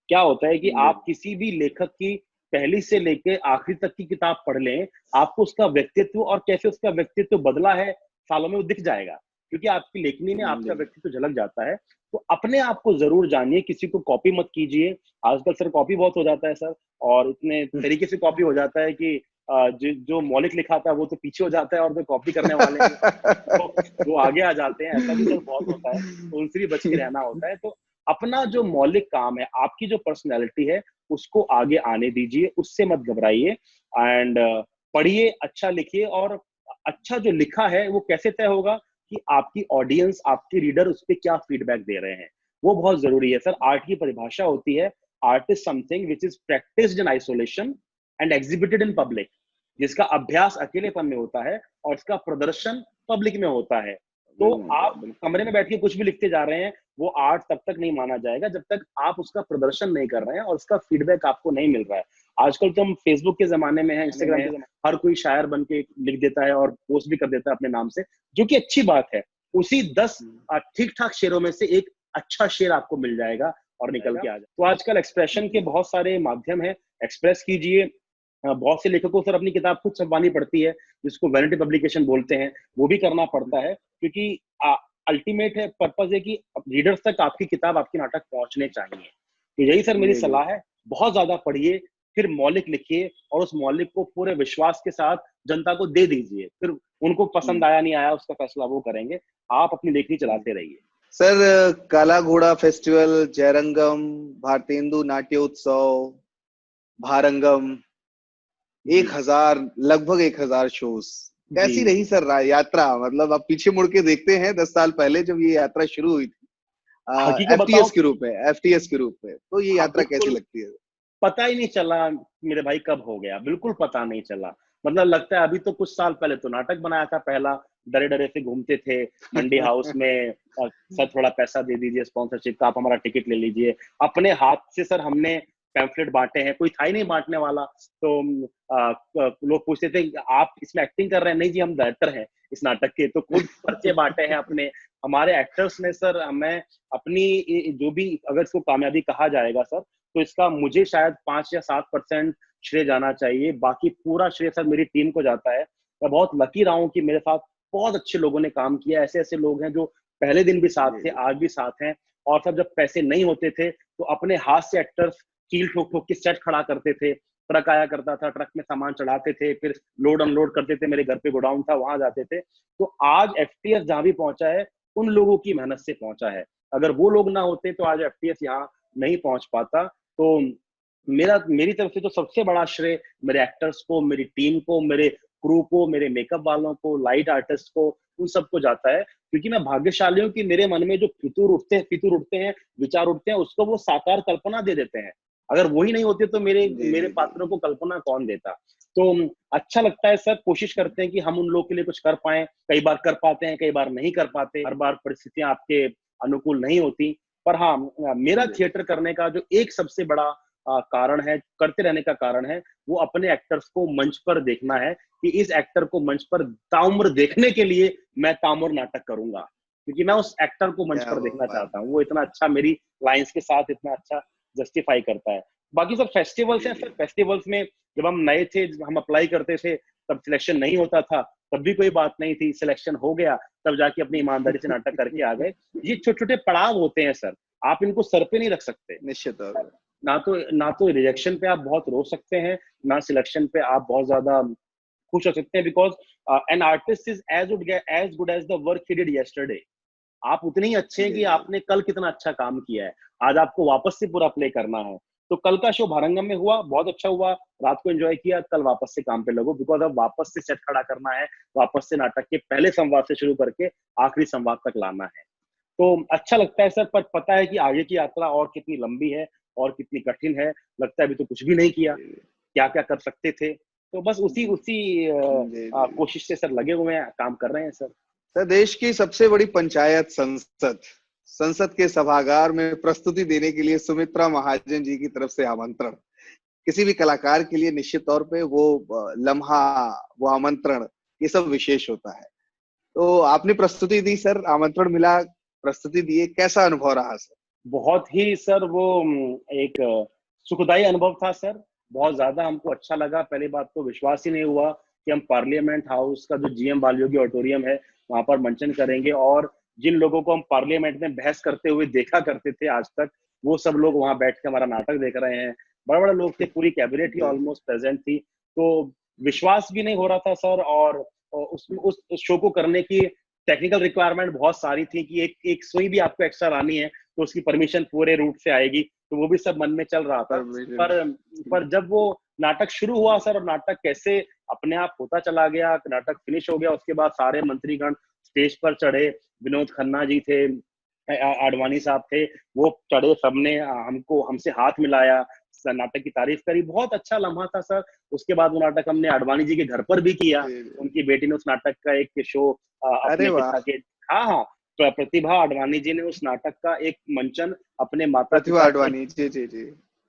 Speaker 3: क्या होता है कि आप किसी भी लेखक की पहली से लेकर आखिरी तक की किताब पढ़ लें, आपको उसका व्यक्तित्व और कैसे उसका व्यक्तित्व बदला है सालों में वो दिख जाएगा, क्योंकि आपकी लेखनी में आपका व्यक्तित्व झलक जाता है। तो अपने आप को जरूर जानिए, किसी को कॉपी मत कीजिए। आजकल सर कॉपी बहुत हो जाता है सर, और इतने तरीके से कॉपी हो जाता है कि जो मौलिक लिखा था वो तो पीछे हो जाता है और जो कॉपी करने वाले तो वो आगे आ जाते हैं। ऐसा भी सर बहुत होता है, तो उनसे भी बच के रहना होता है। तो अपना जो मौलिक काम है, आपकी जो पर्सनैलिटी है, उसको आगे आने दीजिए, उससे मत घबराइए। एंड पढ़िए, अच्छा लिखिए, और अच्छा जो लिखा है वो कैसे तय होगा कि आपकी ऑडियंस, आपके रीडर उस पर क्या फीडबैक दे रहे हैं, वो बहुत जरूरी है सर। आर्ट की परिभाषा होती है, art is something which is practised in isolation and exhibited in public. जिसका अभ्यास अकेलेपन में होता है और उसका प्रदर्शन पब्लिक में होता है। तो आप कमरे में बैठ के कुछ भी लिखते जा रहे हैं, वो आर्ट तब तक नहीं माना जाएगा जब तक आप उसका प्रदर्शन नहीं कर रहे हैं और उसका फीडबैक आपको नहीं मिल रहा है। आजकल तो हम फेसबुक के जमाने में है, इंस्टाग्राम के जमाने, हर कोई शायर बन के लिख देता है और पोस्ट भी कर देता है अपने नाम से, जो कि अच्छी बात है। उसी 10 ठीक ठाक शेरों में से एक अच्छा शेर आपको मिल जाएगा और निकल के आ जाए। तो आजकल एक्सप्रेशन के बहुत सारे माध्यम है, एक्सप्रेस कीजिए, बहुत से लेखकों को सर अपनी किताब खुद छपवानी पड़ती है, जिसको वैनिटी पब्लिकेशन बोलते हैं, वो भी करना पड़ता है, क्योंकि अल्टीमेट है पर्पज है कि रीडर्स तक आपकी किताब, आपके नाटक पहुंचने चाहिए। तो यही सर मेरी
Speaker 2: जी जी।
Speaker 3: सलाह है, बहुत ज्यादा पढ़िए, फिर मौलिक लिखिए और उस मौलिक को पूरे विश्वास के साथ जनता को दे दीजिए, फिर उनको पसंद आया नहीं आया उसका फैसला वो करेंगे, आप अपनी लेखनी चलाते रहिए।
Speaker 2: सर, काला घोड़ा फेस्टिवल, जयरंगम, भारतेंदु नाट्योत्सव, भारंगम, 1000, लगभग 1000 शोज, कैसी
Speaker 3: जी
Speaker 2: रही सर यात्रा? मतलब आप पीछे मुड़ के देखते हैं 10 साल पहले जब ये यात्रा शुरू हुई थी,
Speaker 3: हकीकत बताओ,
Speaker 2: एफटीएस के रूप में, एफटीएस के रूप में, तो ये
Speaker 3: हाँ
Speaker 2: यात्रा कैसी
Speaker 3: बिल्कुल,
Speaker 2: लगती है?
Speaker 3: पता ही नहीं चला मेरे भाई कब हो गया, बिल्कुल पता नहीं चला। मतलब लगता है अभी तो कुछ साल पहले तो नाटक बनाया था पहला, डरे डरे से घूमते थे मंडी हाउस में, सर थोड़ा पैसा दे दीजिए स्पॉन्सरशिप का, आप हमारा टिकट ले लीजिए। अपने हाथ से सर हमने पैम्फलेट बांटे हैं, कोई था ही नहीं बांटने वाला। तो लोग पूछते थे आप इसमें एक्टिंग कर रहे हैं? नहीं जी, हम डायरेक्टर हैं इस नाटक के। तो खुद पर्चे बांटे हैं अपने, हमारे एक्टर्स ने सर। हमें अपनी जो भी अगर इसको कामयाबी कहा जाएगा सर, तो इसका मुझे शायद 5 या 7% श्रेय जाना चाहिए, बाकी पूरा श्रेय सर मेरी टीम को जाता है। मैं बहुत लकी रहा हूँ कि मेरे साथ बहुत अच्छे लोगों ने काम किया, ऐसे ऐसे लोग हैं जो पहले दिन भी साथ थे, आज भी साथ हैं। और सब जब पैसे नहीं होते थे तो अपने हाथ से एक्टर्स कील ठोक ठोक के सेट खड़ा करते थे, ट्रक आया करता था, ट्रक में सामान चढ़ाते थे, फिर लोड अनलोड करते थे, मेरे घर पे गोडाउन था वहां जाते थे। तो आज एफटीएस जहां भी पहुंचा है उन लोगों की मेहनत से पहुंचा है, अगर वो लोग ना होते तो आज एफटीएस यहाँ नहीं पहुंच पाता। तो मेरी तरफ से तो सबसे बड़ा श्रेय मेरे एक्टर्स को, मेरी टीम को, मेरे क्रू को, मेरे मेकअप वालों को, लाइट आर्टिस्ट को, उन सबको जाता है। क्योंकि मैं भाग्यशाली हूँ कि मेरे मन में जो फितूर उठते हैं, विचार उठते हैं, उसको वो साकार कल्पना दे देते हैं। अगर वही नहीं होते तो मेरे
Speaker 2: जी
Speaker 3: मेरे
Speaker 2: जी
Speaker 3: पात्रों को कल्पना कौन देता। तो अच्छा लगता है सर, कोशिश करते हैं कि हम उन लोगों के लिए कुछ कर पाए। कई बार कर पाते हैं, कई बार नहीं कर पाते, हर बार परिस्थितियां आपके अनुकूल नहीं होती। पर हाँ, मेरा
Speaker 2: जी।
Speaker 3: थिएटर करने का जो एक सबसे बड़ा कारण है, करते रहने का कारण है, वो अपने एक्टर्स को मंच पर देखना है कि इस एक्टर को मंच पर ताउम्र देखने के लिए मैं ताउम्र नाटक करूंगा, क्योंकि मैं उस एक्टर को मंच
Speaker 2: क्या
Speaker 3: पर देखना
Speaker 2: बात।
Speaker 3: चाहता हूँ। वो इतना अच्छा मेरी लाइंस के साथ इतना अच्छा जस्टिफाई करता है। बाकी सब फेस्टिवल्स हैं
Speaker 2: जी
Speaker 3: सर, फेस्टिवल्स में जब हम नए थे, जब हम अप्लाई करते थे, तब सिलेक्शन नहीं होता था, तब भी कोई बात नहीं थी। सिलेक्शन हो गया तब जाके अपनी ईमानदारी से नाटक करके आ गए। ये छोटे छोटे पड़ाव होते हैं सर, आप इनको सर पे नहीं रख सकते।
Speaker 2: निश्चित तौर पर।
Speaker 3: ना तो रिजेक्शन पे आप बहुत रो सकते हैं, ना सिलेक्शन पे आप बहुत ज्यादा खुश हो सकते हैं, because an artist is as good as the work he did yesterday. आप उतने ही अच्छे हैं
Speaker 2: जी
Speaker 3: कि
Speaker 2: जी
Speaker 3: आपने कल कितना अच्छा काम किया है, आज आपको वापस से पूरा प्ले करना है। तो कल का शो भारंगम में हुआ, बहुत अच्छा हुआ, रात को एंजॉय किया, कल वापस से काम पे लगो, बिकॉज अब वापस से सेट खड़ा करना है, वापस से नाटक के पहले संवाद से शुरू करके आखिरी संवाद तक लाना है। तो अच्छा लगता है सर, पर पता है कि आगे की यात्रा और कितनी लंबी है और कितनी कठिन है। लगता है अभी तो कुछ भी नहीं किया,
Speaker 2: जी
Speaker 3: क्या क्या कर सकते थे। तो बस उसी उसी
Speaker 2: जी जी।
Speaker 3: कोशिश से सर लगे हुए हैं, काम कर रहे हैं सर।
Speaker 2: सर, देश की सबसे बड़ी पंचायत संसद, संसद के सभागार में प्रस्तुति देने के लिए सुमित्रा महाजन जी की तरफ से आमंत्रण, किसी भी कलाकार के लिए निश्चित तौर पे वो लम्हा, वो आमंत्रण, ये सब विशेष होता है। तो आपने प्रस्तुति दी सर, आमंत्रण मिला, प्रस्तुति दिए, कैसा अनुभव रहा सर?
Speaker 3: बहुत ही सर वो एक सुखदायी अनुभव था सर, बहुत ज्यादा हमको अच्छा लगा। पहली बात तो विश्वास ही नहीं हुआ कि हम पार्लियामेंट हाउस का जो जीएम बालयोगी ऑडिटोरियम है वहां पर मंचन करेंगे, और जिन लोगों को हम पार्लियामेंट में बहस करते हुए देखा करते थे आज तक, वो सब लोग वहां बैठ के हमारा नाटक देख रहे हैं। बड़े बड़े लोग थे, पूरी कैबिनेट ही
Speaker 2: जी
Speaker 3: ऑलमोस्ट प्रेजेंट थी। तो विश्वास भी नहीं हो रहा था सर, और उस शो को करने की टेक्निकल रिक्वायरमेंट बहुत सारी थी कि एक सुई भी आपको एक्स्ट्रा लानी है तो उसकी परमिशन पूरे रूट से आएगी, तो वो भी सब मन में चल रहा था।
Speaker 2: परमिशन।
Speaker 3: पर जब वो नाटक शुरू हुआ सर, और नाटक कैसे अपने आप होता चला गया, नाटक फिनिश हो गया, उसके बाद सारे मंत्रीगण स्टेज पर चढ़े, विनोद खन्ना जी थे, आडवाणी साहब थे, वो चढ़े, सबने हमसे हाथ मिलाया, नाटक की तारीफ करी, बहुत अच्छा लम्हा था सर। उसके बाद वो नाटक हमने आडवाणी जी के घर पर भी किया,
Speaker 2: जी।
Speaker 3: उनकी बेटी ने उस नाटक का एक शो
Speaker 2: अरे
Speaker 3: अपने
Speaker 2: वाह।
Speaker 3: पिता के, हाँ हाँ, प्रतिभा आडवाणी जी ने उस नाटक का एक मंचन अपने माता
Speaker 2: प्रतिभा
Speaker 3: पिता के
Speaker 2: आडवाणी, जी जी जी।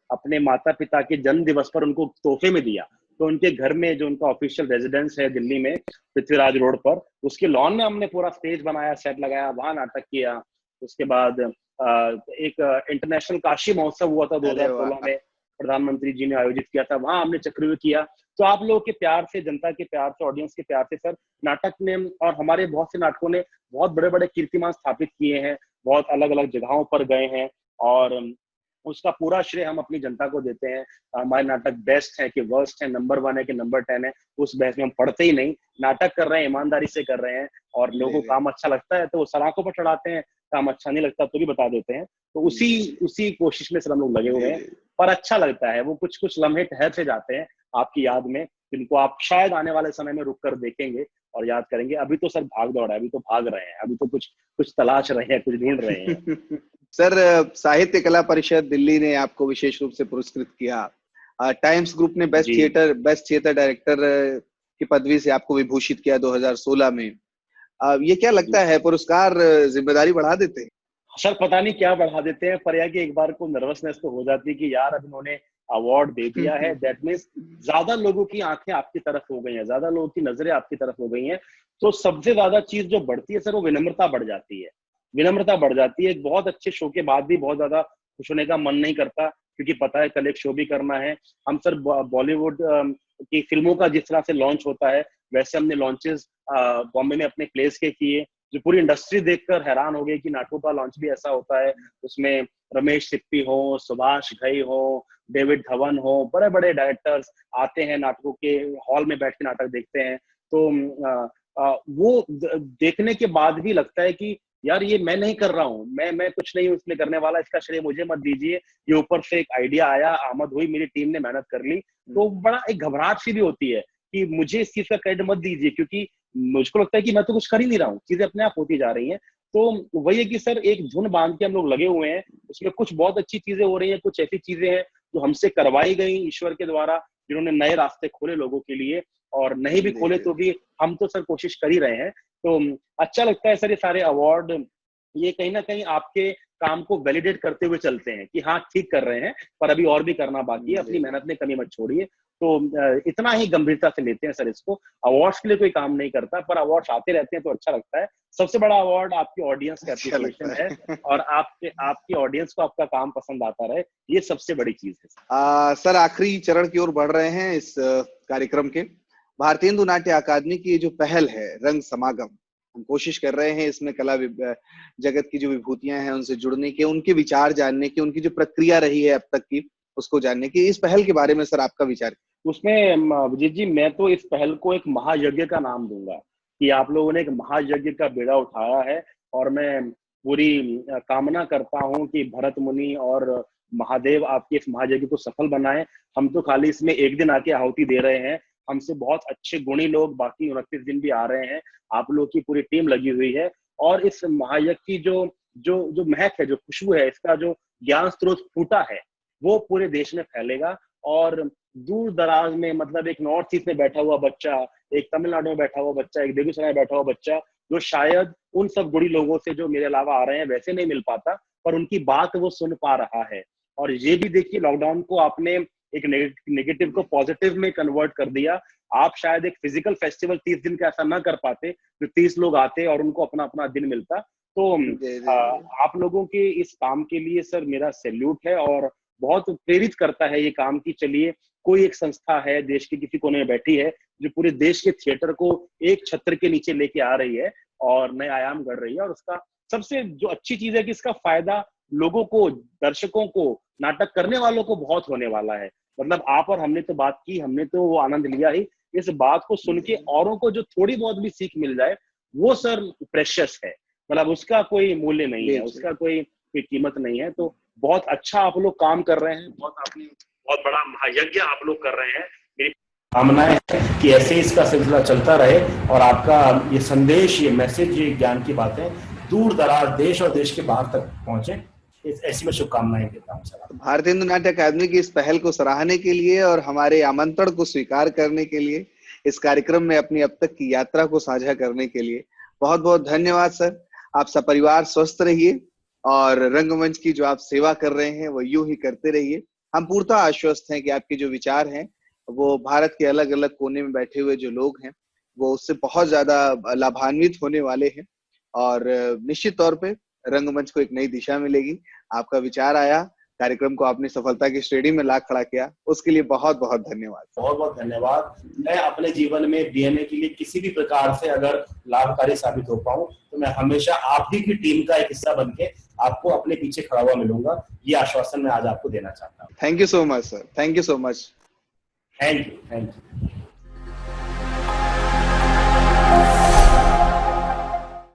Speaker 3: अपने माता पिता के जन्म दिवस पर उनको तोहफे में दिया। तो उनके घर में, जो उनका ऑफिशियल रेजिडेंस है दिल्ली में, पृथ्वीराज रोड पर, उसके लॉन में हमने पूरा स्टेज बनाया, सेट लगाया, वहां नाटक किया। उसके बाद एक इंटरनेशनल काशी महोत्सव हुआ था
Speaker 2: अरे
Speaker 3: 2016
Speaker 2: वाह।
Speaker 3: में, प्रधानमंत्री जी ने आयोजित किया था, वहां हमने चक्रव्यूह किया। तो आप लोगों के प्यार से, जनता के प्यार से, ऑडियंस के प्यार से सर नाटक ने और हमारे बहुत से नाटकों ने बहुत बड़े बड़े कीर्तिमान स्थापित किए हैं, बहुत अलग अलग जगहों पर गए हैं, और उसका पूरा श्रेय हम अपनी जनता को देते हैं। हमारे नाटक बेस्ट है कि वर्स्ट है, नंबर 1 है कि नंबर 10 है, उस बहस में हम पढ़ते ही नहीं। नाटक कर रहे हैं, ईमानदारी से कर रहे हैं, और लोगों को काम अच्छा लगता है तो वो सलाखों पर चढ़ाते हैं, काम अच्छा नहीं लगता तो भी बता देते हैं। तो उसी कोशिश में सब हम लोग लगे हुए हैं, पर अच्छा लगता है। वो कुछ कुछ लम्हे ठहर से जाते हैं आपकी याद में, जिनको आप शायद आने वाले समय में रुक कर देखेंगे और याद करेंगे। अभी तो सर भाग दौड़ है, अभी तो भाग रहे हैं, अभी तो कुछ तलाश रहे हैं, कुछ ढूंढ रहे हैं।
Speaker 2: सर, साहित्य कला परिषद दिल्ली ने आपको विशेष रूप से पुरस्कृत किया। टाइम्स ग्रुप ने बेस्ट थिएटर डायरेक्टर की पदवी से आपको विभूषित किया 2016 में। ये क्या लगता है, पुरस्कार जिम्मेदारी बढ़ा देते हैं?
Speaker 3: सर पता नहीं क्या बढ़ा देते हैं, पर यह कि एक बार को नर्वसनेस तो हो जाती है कि यार अब इन्होंने अवार्ड दे दिया है, दैट मीन्स ज्यादा लोगों की आंखें आपकी तरफ हो गई हैं, ज्यादा लोगों की नजरें आपकी तरफ हो गई हैं। तो सबसे ज्यादा चीज जो बढ़ती है सर, वो विनम्रता बढ़ जाती है। विनम्रता बढ़ जाती है। एक बहुत अच्छे शो के बाद भी बहुत ज्यादा खुश होने का मन नहीं करता, क्योंकि पता है कल एक शो भी करना है। हम सर बॉलीवुड की फिल्मों का जिस तरह से लॉन्च होता है, वैसे हमने लॉन्चेस बॉम्बे में अपने प्लेस के किए, जो पूरी इंडस्ट्री देखकर हैरान हो गई कि नाटकों का लॉन्च भी ऐसा होता है। उसमें रमेश सिप्पी हो, सुभाष घई हो, डेविड धवन हो, बड़े बड़े डायरेक्टर्स आते हैं, नाटकों के हॉल में बैठ के नाटक देखते हैं। तो वो देखने के बाद भी लगता है कि यार ये मैं नहीं कर रहा हूँ, मैं कुछ नहीं हूँ इसमें करने वाला, इसका श्रेय मुझे मत दीजिए। ये ऊपर से एक आइडिया आया, आमद हुई, मेरी टीम ने मेहनत कर ली, तो बड़ा एक घबराहट सी भी होती है कि मुझे इस चीज का क्रेडिट मत दीजिए, क्योंकि मुझको लगता है कि मैं तो कुछ कर ही नहीं रहा हूँ, चीजें अपने आप होती जा रही हैं। तो वही है कि सर एक धुन बांध के हम लोग लगे हुए हैं, उसमें कुछ बहुत अच्छी चीजें हो रही हैं, कुछ ऐसी चीजें हैं जो हमसे करवाई गई ईश्वर के द्वारा, जिन्होंने नए रास्ते खोले लोगों के लिए, और नहीं भी खोले तो भी हम तो सर कोशिश कर ही रहे हैं। तो अच्छा लगता है सर ये सारे अवार्ड, ये कहीं ना कहीं आपके काम को वैलिडेट करते हुए चलते हैं कि हाँ ठीक कर रहे हैं, पर अभी और भी करना बाकी है, अपनी मेहनत में कमी मत छोड़िए। तो इतना ही गंभीरता से लेते हैं सर इसको। अवार्ड्स के लिए कोई काम नहीं करता, पर अवार्ड्स आते रहते हैं तो अच्छा लगता है। सबसे बड़ा अवार्ड आपकी ऑडियंस का एप्रिसिएशन है, और आपकी ऑडियंस को आपका काम पसंद आता रहे, ये सबसे बड़ी चीज है।
Speaker 2: सर आखिरी चरण की ओर बढ़ रहे हैं इस कार्यक्रम के। भारतीय हिंदू नाट्य अकादमी की जो पहल है रंग समागम, हम कोशिश कर रहे हैं इसमें कला जगत की जो विभूतियां हैं उनसे जुड़ने के, उनके विचार जानने की, उनकी जो प्रक्रिया रही है अब तक की उसको जानने की। इस पहल के बारे में सर आपका विचार?
Speaker 3: उसमें विजित जी, मैं तो इस पहल को एक महायज्ञ का नाम दूंगा कि आप लोगों ने एक महायज्ञ का बेड़ा उठाया है, और मैं पूरी कामना करता हूं कि भरत मुनि और महादेव आपके इस महायज्ञ को सफल बनाए। हम तो खाली इसमें एक दिन आके आहुति दे रहे हैं, हमसे बहुत अच्छे गुणी लोग बाकी 29 दिन भी आ रहे हैं, आप लोग की पूरी टीम लगी हुई है, और इस महायज्ञ की जो जो जो महक है, जो खुशबू है, इसका जो ज्ञान स्रोत फूटा है, वो पूरे देश में फैलेगा। और दूर दराज में, मतलब एक नॉर्थ ईस्ट में बैठा हुआ बच्चा, एक तमिलनाडु में बैठा हुआ बच्चा, एक बेगूसराय में बैठा हुआ बच्चा, जो शायद उन सब गुणी लोगों से जो मेरे अलावा आ रहे हैं वैसे नहीं मिल पाता, पर उनकी बात वो सुन पा रहा है। और ये भी देखिए, लॉकडाउन को आपने एक नेगेटिव को पॉजिटिव में कन्वर्ट कर दिया। आप शायद एक फिजिकल फेस्टिवल 30 दिन का ऐसा ना कर पाते, जो 30 लोग आते और उनको अपना अपना दिन मिलता। तो आप लोगों के इस काम के लिए सर मेरा सैल्यूट है, और बहुत प्रेरित करता है ये काम की चलिए कोई एक संस्था है देश के किसी कोने में बैठी है, जो पूरे देश के थिएटर को एक छत्र के नीचे लेके आ रही है और नए आयाम गढ़ रही है। और उसका सबसे जो अच्छी चीज है कि इसका फायदा लोगों को, दर्शकों को, नाटक करने वालों को बहुत होने वाला है। मतलब आप और हमने तो बात की, हमने तो वो आनंद लिया ही, इस बात को सुन के औरों को जो थोड़ी बहुत भी सीख मिल जाए, वो सर प्रेशियस है। मतलब उसका कोई मूल्य नहीं है, उसका कोई कीमत नहीं है। तो बहुत अच्छा आप लोग काम कर रहे हैं, बहुत बड़ा महायज्ञ आप लोग कर रहे हैं। मेरी कामना है कि ऐसे इसका सिलसिला चलता रहे, और आपका ये संदेश, ये मैसेज, ये ज्ञान की बातें दूर दराज देश और देश के बाहर तक पहुंचे, ऐसी मैं शुभकामनाएं देता हूँ सर।
Speaker 2: भारतीय हिंदू नाट्य अकादमी की इस पहल को सराहने के लिए और हमारे आमंत्रण को स्वीकार करने के लिए, इस कार्यक्रम में अपनी अब तक की यात्रा को साझा करने के लिए बहुत बहुत धन्यवाद सर। आप सपरिवार स्वस्थ रहिए, और रंगमंच की जो आप सेवा कर रहे हैं वो यूं ही करते रहिए। हम पूर्णतः आश्वस्त हैं कि आपके जो विचार हैं वो भारत के अलग अलग कोने में बैठे हुए जो लोग हैं वो उससे बहुत ज्यादा लाभान्वित होने वाले हैं, और निश्चित तौर पे रंगमंच को एक नई दिशा मिलेगी। आपका विचार आया, कार्यक्रम को आपने सफलता की श्रेणी में ला खड़ा किया, उसके लिए बहुत बहुत धन्यवाद।
Speaker 4: बहुत बहुत धन्यवाद। मैं अपने जीवन में डीएनए के लिए किसी भी प्रकार से अगर लाभकारी साबित हो पाऊं तो मैं हमेशा आप ही की टीम का एक हिस्सा बन के आपको अपने पीछे खड़ा हुआ मिलूंगा। ये आश्वासन मैं आज आपको देना चाहता हूँ।
Speaker 2: Thank you so much sir, thank you so much.
Speaker 4: Thank you.